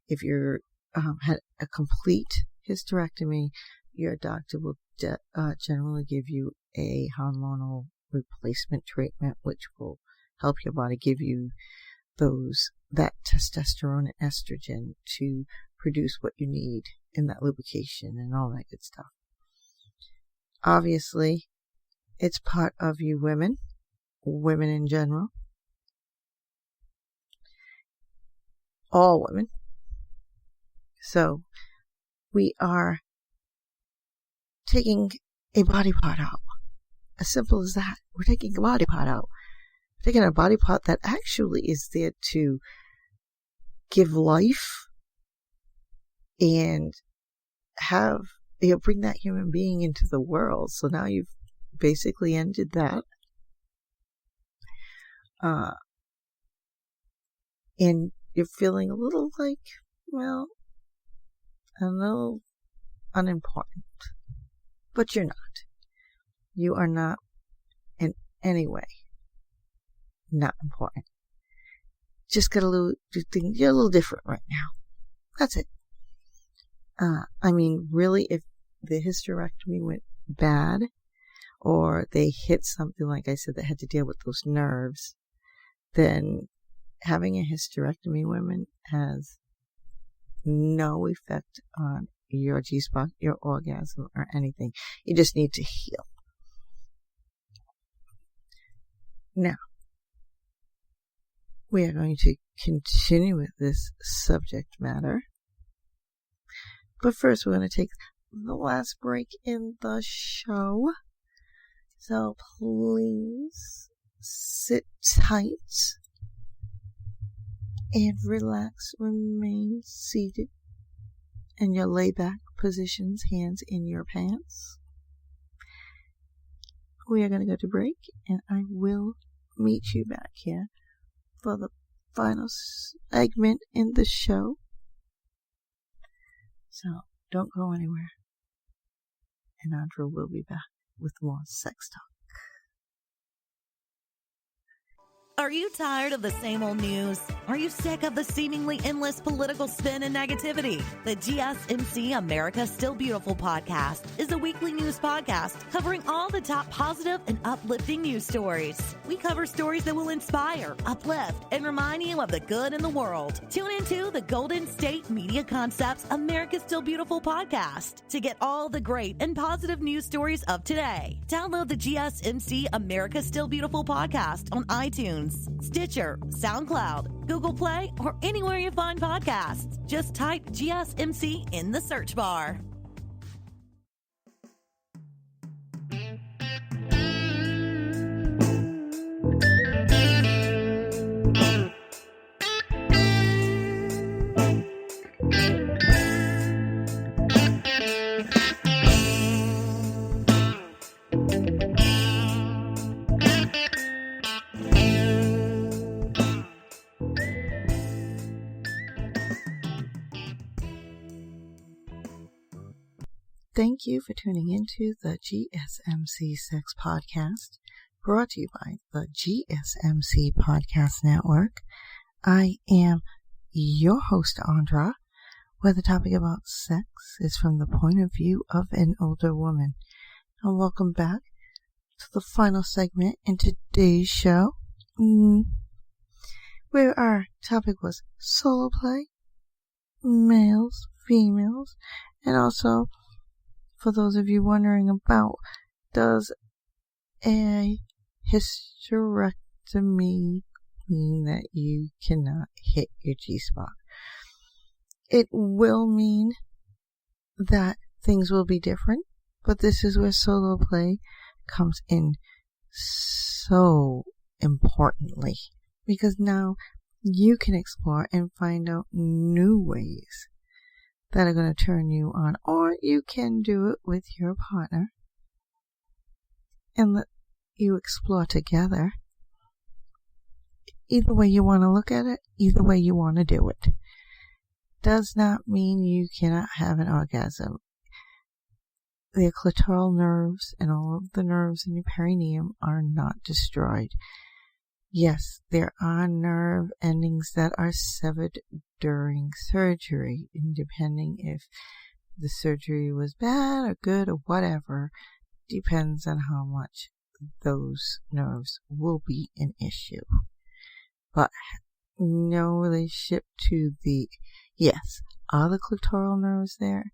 if you're had a complete hysterectomy, your doctor will generally give you a hormonal replacement treatment, which will help your body give you that testosterone and estrogen to produce what you need in that lubrication and all that good stuff. Obviously, it's part of you women in general, all women. So we are taking a body part out. As simple as that. We're taking a body part out. We're taking a body part that actually is there to give life and bring that human being into the world. So now you've basically ended that. And you're feeling a little like, well, a little unimportant. But you're not. You are not in any way not important. Just got you're a little different right now. That's it. Really, if the hysterectomy went bad, or they hit something, like I said, that had to deal with those nerves, then having a hysterectomy, women, has no effect on your G-spot, your orgasm, or anything. You just need to heal. Now, we are going to continue with this subject matter. But first, we're going to take the last break in the show. So please sit tight and relax. Remain seated in your lay-back positions, hands in your pants. We are going to go to break, and I will meet you back here for the final segment in the show. So don't go anywhere, and Andra will be back with more sex talk. Are you tired of the same old news? Are you sick of the seemingly endless political spin and negativity? The GSMC America's Still Beautiful podcast is a weekly news podcast covering all the top positive and uplifting news stories. We cover stories that will inspire, uplift, and remind you of the good in the world. Tune into the Golden State Media Concepts America's Still Beautiful podcast to get all the great and positive news stories of today. Download the GSMC America's Still Beautiful podcast on iTunes, Stitcher, SoundCloud, Google Play, or anywhere you find podcasts. Just type GSMC in the search bar. Thank you for tuning into the GSMC Sex Podcast, brought to you by the GSMC Podcast Network. I am your host, Andra, where the topic about sex is from the point of view of an older woman. And welcome back to the final segment in today's show, where our topic was solo play, males, females, and also, for those of you wondering about, does a hysterectomy mean that you cannot hit your G-spot? It will mean that things will be different, but this is where solo play comes in so importantly, because now you can explore and find out new ways that are going to turn you on, or you can do it with your partner and let you explore together. Either way you want to look at it, either way you want to do it, does not mean you cannot have an orgasm. The clitoral nerves and all of the nerves in your perineum are not destroyed. Yes, there are nerve endings that are severed during surgery, and depending if the surgery was bad or good or whatever, depends on how much those nerves will be an issue. But no relationship to yes, are the clitoral nerves there?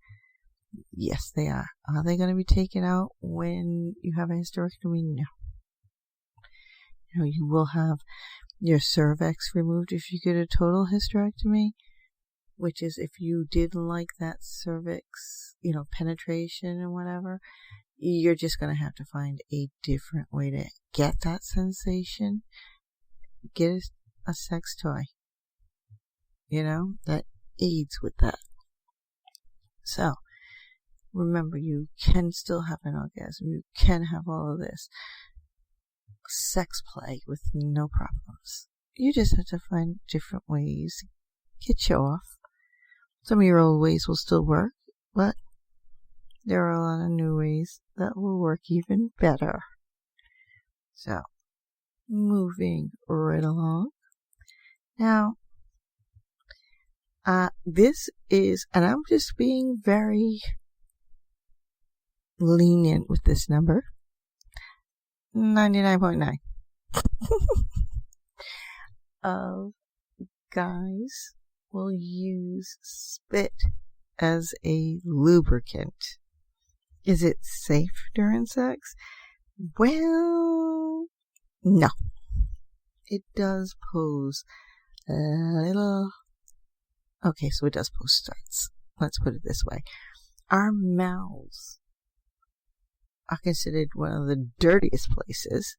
Yes, they are. Are they going to be taken out when you have a hysterectomy? No. You will have your cervix removed if you get a total hysterectomy, which is if you didn't like that cervix, penetration and whatever, you're just going to have to find a different way to get that sensation. Get a sex toy, that aids with that. So, remember, you can still have an orgasm. You can have all of this sex play with no problems. You just have to find different ways to get you off. Some of your old ways will still work, but there are a lot of new ways that will work even better. So, moving right along. Now, this is, and I'm just being very lenient with this number, 99.9 of guys will use spit as a lubricant. Is it safe during sex? Well, no. It does pose a little... Okay, so it does pose threats. Let's put it this way. Our mouths are considered one of the dirtiest places.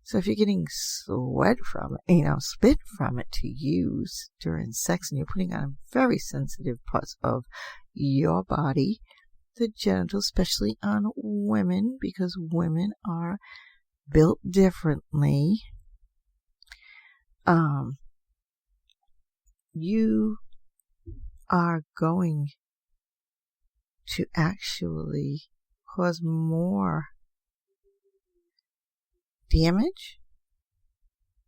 So if you're getting sweat from it, spit from it to use during sex, and you're putting on very sensitive parts of your body, the genitals, especially on women, because women are built differently, you are going to actually cause more damage,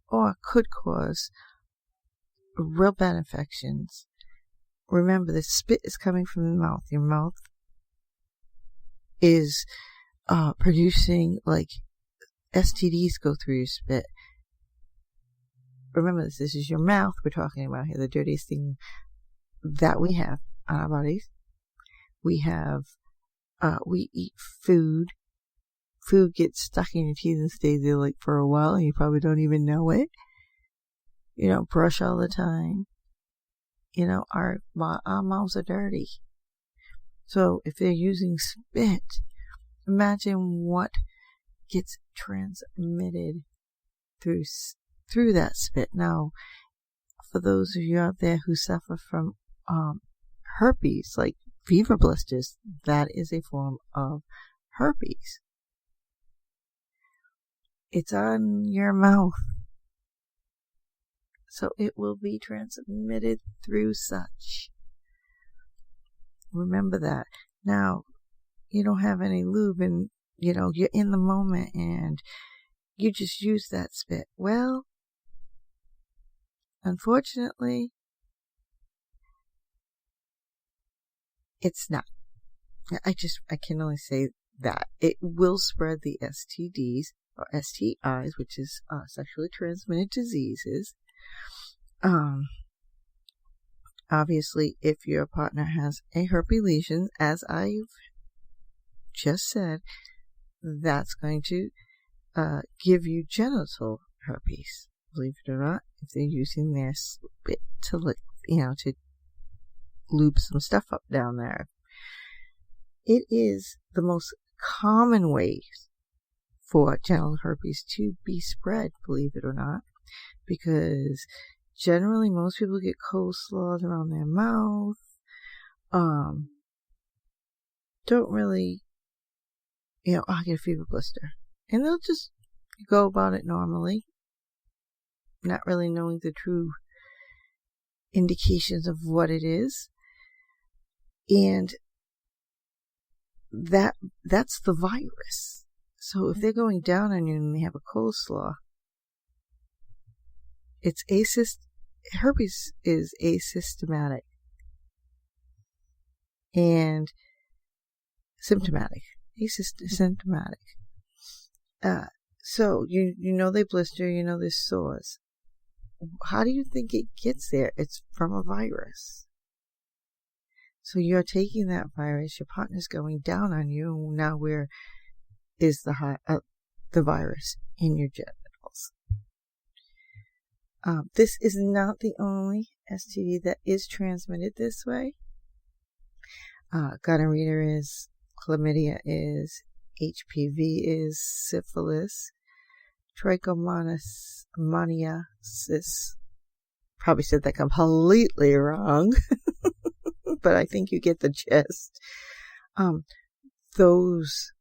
or could cause real bad infections. Remember, the spit is coming from the mouth. Your mouth is producing, like, STDs go through your spit. Remember this is your mouth we're talking about here, the dirtiest thing that we have on our bodies. We eat food. Food gets stuck in your teeth and stays there like for a while, and you probably don't even know it. Brush all the time. Our mouths are dirty. So if they're using spit, imagine what gets transmitted through that spit. Now, for those of you out there who suffer from herpes, like fever blisters, that is a form of herpes. It's on your mouth, so it will be transmitted through such. Remember that. Now, you don't have any lube, and you're in the moment and you just use that spit. Well, unfortunately, it's not. I can only say that. It will spread the STDs or STIs, which is sexually transmitted diseases. Obviously, if your partner has a herpes lesion, as I've just said, that's going to give you genital herpes. Believe it or not, if they're using their spit to lube some stuff up down there. It is the most common way for genital herpes to be spread, believe it or not, because generally most people get coleslaws around their mouth, don't really, I get a fever blister, and they'll just go about it normally, not really knowing the true indications of what it is. And that's the virus. So if they're going down on you and they have a coleslaw, herpes is asymptomatic and symptomatic. Asymptomatic. So you know they blister, you know there's sores. How do you think it gets there? It's from a virus. So you're taking that virus, your partner's going down on you. Now where is the virus? In your genitals. This is not the only STD that is transmitted this way. Gonorrhea is, chlamydia is, HPV is, syphilis, trichomoniasis. Probably said that completely wrong, but I think you get the gist. Those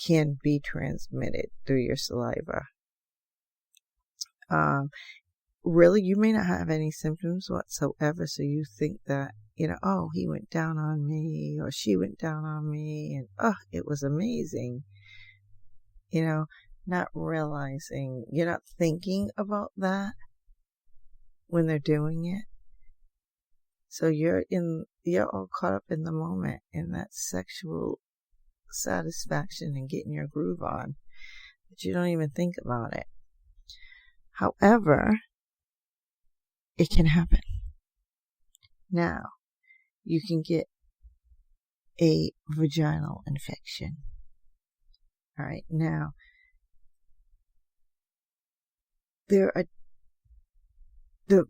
can be transmitted through your saliva. Really, you may not have any symptoms whatsoever, so you think that, oh, he went down on me, or she went down on me, and it was amazing. Not realizing, you're not thinking about that when they're doing it. So you're all caught up in the moment, in that sexual satisfaction and getting your groove on, that you don't even think about it. However, it can happen. Now, you can get a vaginal infection. All right, now, there are the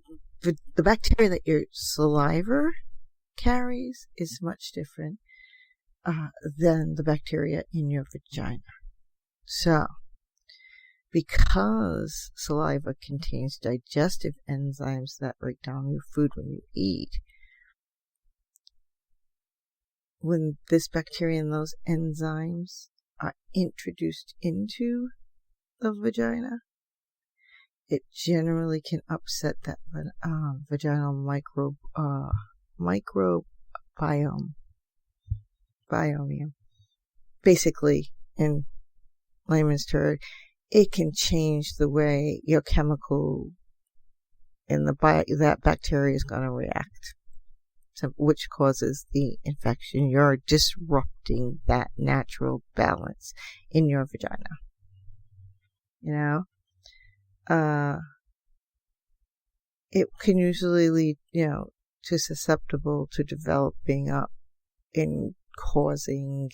bacteria that your saliva carries is much different than the bacteria in your vagina. So, because saliva contains digestive enzymes that break down your food when you eat, when this bacteria and those enzymes are introduced into the vagina, it generally can upset that vaginal microbiome. Basically, in layman's terms, it can change the way your chemical in that bacteria is going to react, which causes the infection. You're disrupting that natural balance in your vagina. It can usually lead, to susceptible to developing up and causing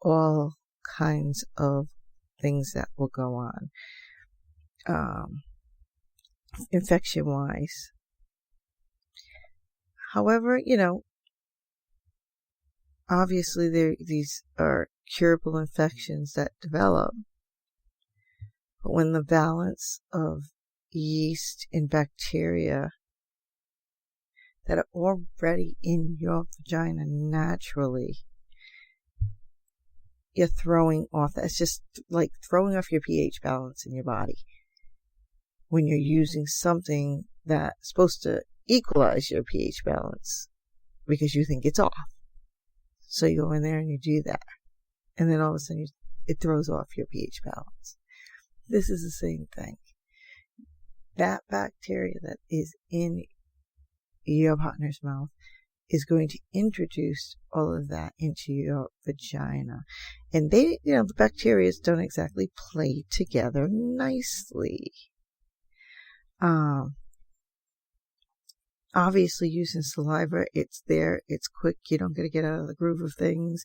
all kinds of things that will go on, infection-wise. However, obviously these are curable infections that develop. But when the balance of yeast and bacteria that are already in your vagina naturally, you're throwing off. That's just like throwing off your pH balance in your body when you're using something that's supposed to equalize your pH balance because you think it's off. So you go in there and you do that, and then all of a sudden it throws off your pH balance. This is the same thing. That bacteria that is in your partner's mouth is going to introduce all of that into your vagina. And the bacteria don't exactly play together nicely. Obviously, using saliva, it's there, it's quick, you don't get to get out of the groove of things,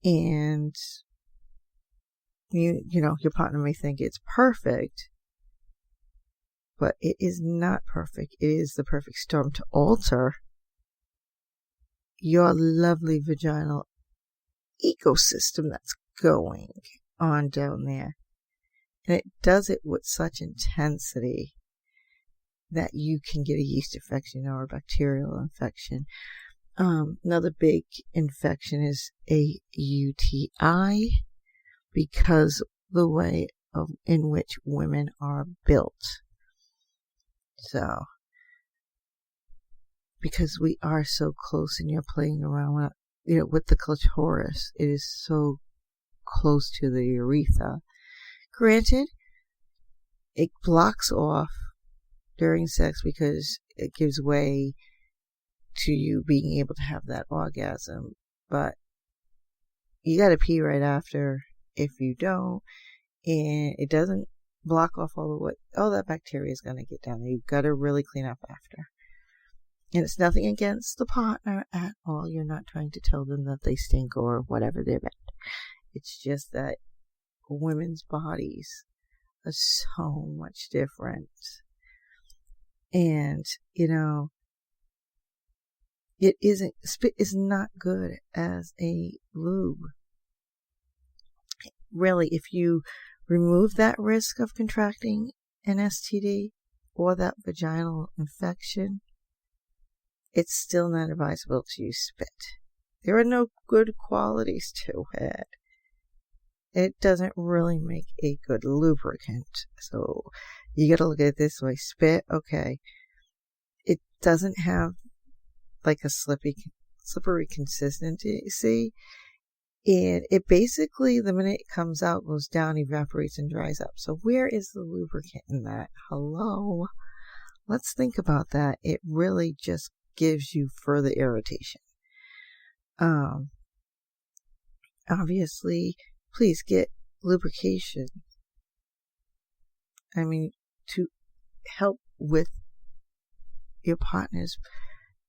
and your partner may think it's perfect, but it is not perfect. It is the perfect storm to alter your lovely vaginal ecosystem that's going on down there. And it does it with such intensity that you can get a yeast infection or a bacterial infection. Another big infection is a UTI, because the way in which women are built. So, because we are so close and you're playing around with the clitoris, it is so close to the urethra. Granted, it blocks off during sex because it gives way to you being able to have that orgasm. But you gotta pee right after if you don't, and it doesn't block off all that bacteria is gonna get down there. You've got to really clean up after. And it's nothing against the partner at all. You're not trying to tell them that they stink or whatever they're bad. It's just that women's bodies are so much different. And, spit is not good as a lube. Really, if you remove that risk of contracting an STD or that vaginal infection, it's still not advisable to use spit. There are no good qualities to it. It doesn't really make a good lubricant. So you gotta look at it this way. Spit, okay. It doesn't have like a slippery consistency. And it basically, the minute it comes out, goes down, evaporates, and dries up. So where is the lubricant in that? Hello? Let's think about that. It really just gives you further irritation. Obviously, please get lubrication. To help with your partner's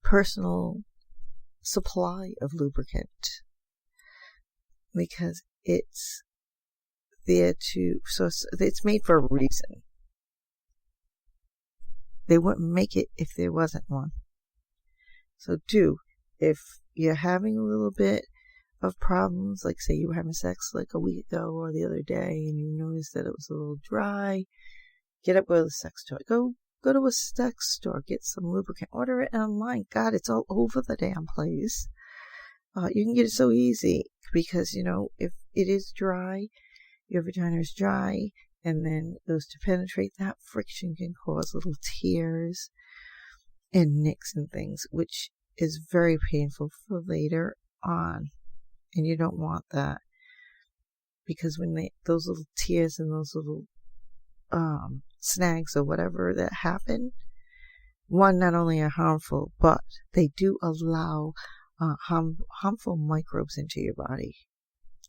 personal supply of lubricant. Because it's there it's made for a reason. They wouldn't make it if there wasn't one. So if you're having a little bit of problems, like say you were having sex like a week ago or the other day and you noticed that it was a little dry, get up, go to the sex store. Go to a sex store, get some lubricant, order it online. God, it's all over the damn place. You can get it so easy because, if it is dry, your vagina is dry, and then it goes to penetrate, that friction can cause little tears and nicks and things, which is very painful for later on. And you don't want that, because when those little tears and those little snags or whatever that happen, one, not only are harmful, but they do allow harmful microbes into your body.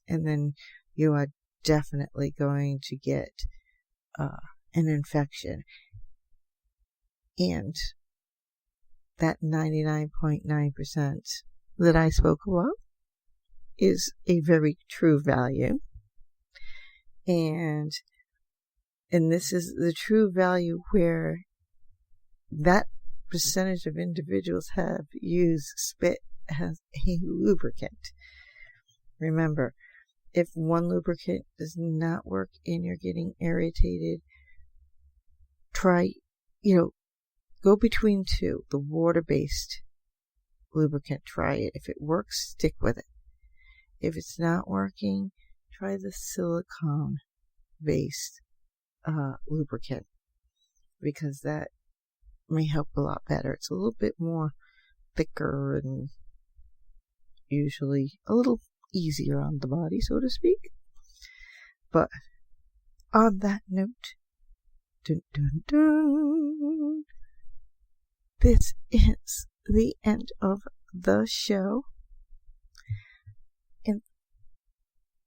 And then you are definitely going to get an infection. And that 99.9% that I spoke about is a very true value. And this is the true value where that percentage of individuals have used spit as a lubricant. Remember, if one lubricant does not work and you're getting irritated, try, go between two. The water-based lubricant, try it. If it works, stick with it. If it's not working, try the silicone-based lubricant, because that may help a lot better. It's a little bit more thicker and usually a little easier on the body, so to speak. But on that note, dun, dun, dun, this is the end of the show. And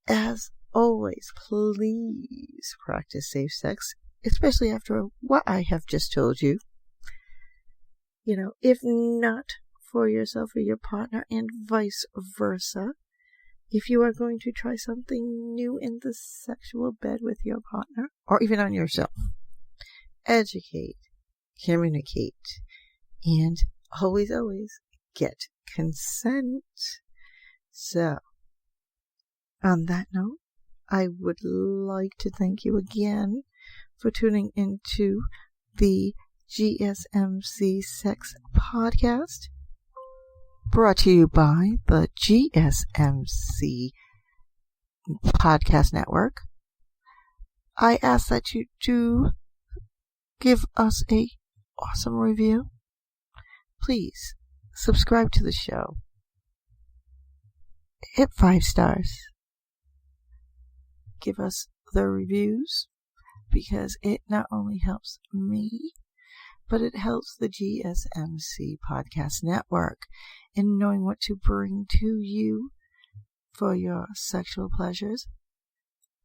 as always, please practice safe sex, especially after what I have just told you. If not for yourself or your partner, and vice versa, if you are going to try something new in the sexual bed with your partner, or even on yourself, educate, communicate, and always get consent. So, on that note, I would like to thank you again for tuning into the GSMC Sex Podcast, brought to you by the GSMC Podcast Network. I ask that you do give us a awesome review. Please subscribe to the show. Hit 5 stars. Give us the reviews, because it not only helps me, but it helps the GSMC podcast network in knowing what to bring to you for your sexual pleasures.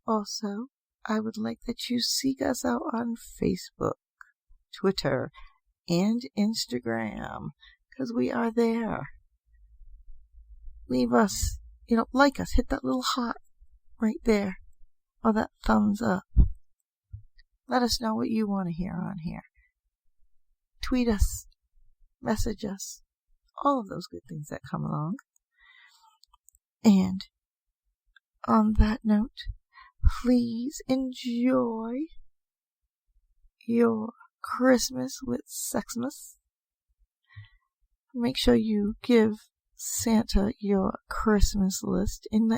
Also, I would like that you seek us out on Facebook, Twitter, and Instagram, because we are there. Leave us, like us, hit that little heart right there, or that thumbs up. Let us know what you want to hear on here. Tweet us, message us, all of those good things that come along. And on that note, please enjoy your Christmas with Sexmas. Make sure you give Santa your Christmas list, and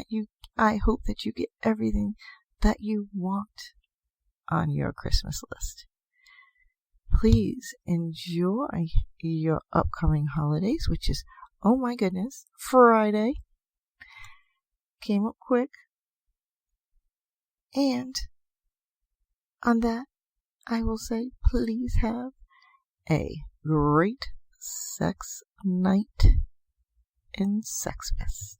I hope that you get everything that you want on your Christmas list. Please enjoy your upcoming holidays, which is, oh my goodness, Friday. Came up quick. And on that, I will say, please have a great sex night in Sexmas.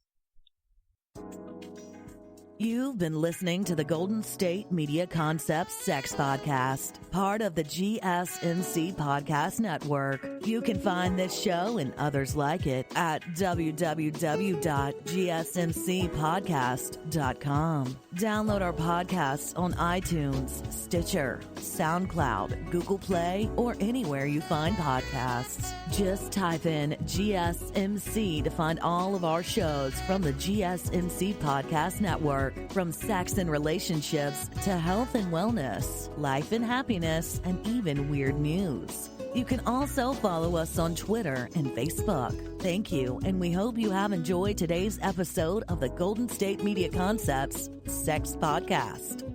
You've been listening to the Golden State Media Concepts Sex Podcast, part of the GSMC Podcast Network. You can find this show and others like it at www.gsmcpodcast.com. Download our podcasts on iTunes, Stitcher, SoundCloud, Google Play, or anywhere you find podcasts. Just type in GSMC to find all of our shows from the GSMC Podcast Network. From sex and relationships to health and wellness, life and happiness, and even weird news. You can also follow us on Twitter and Facebook. Thank you, and we hope you have enjoyed today's episode of the Golden State Media Concepts Sex Podcast.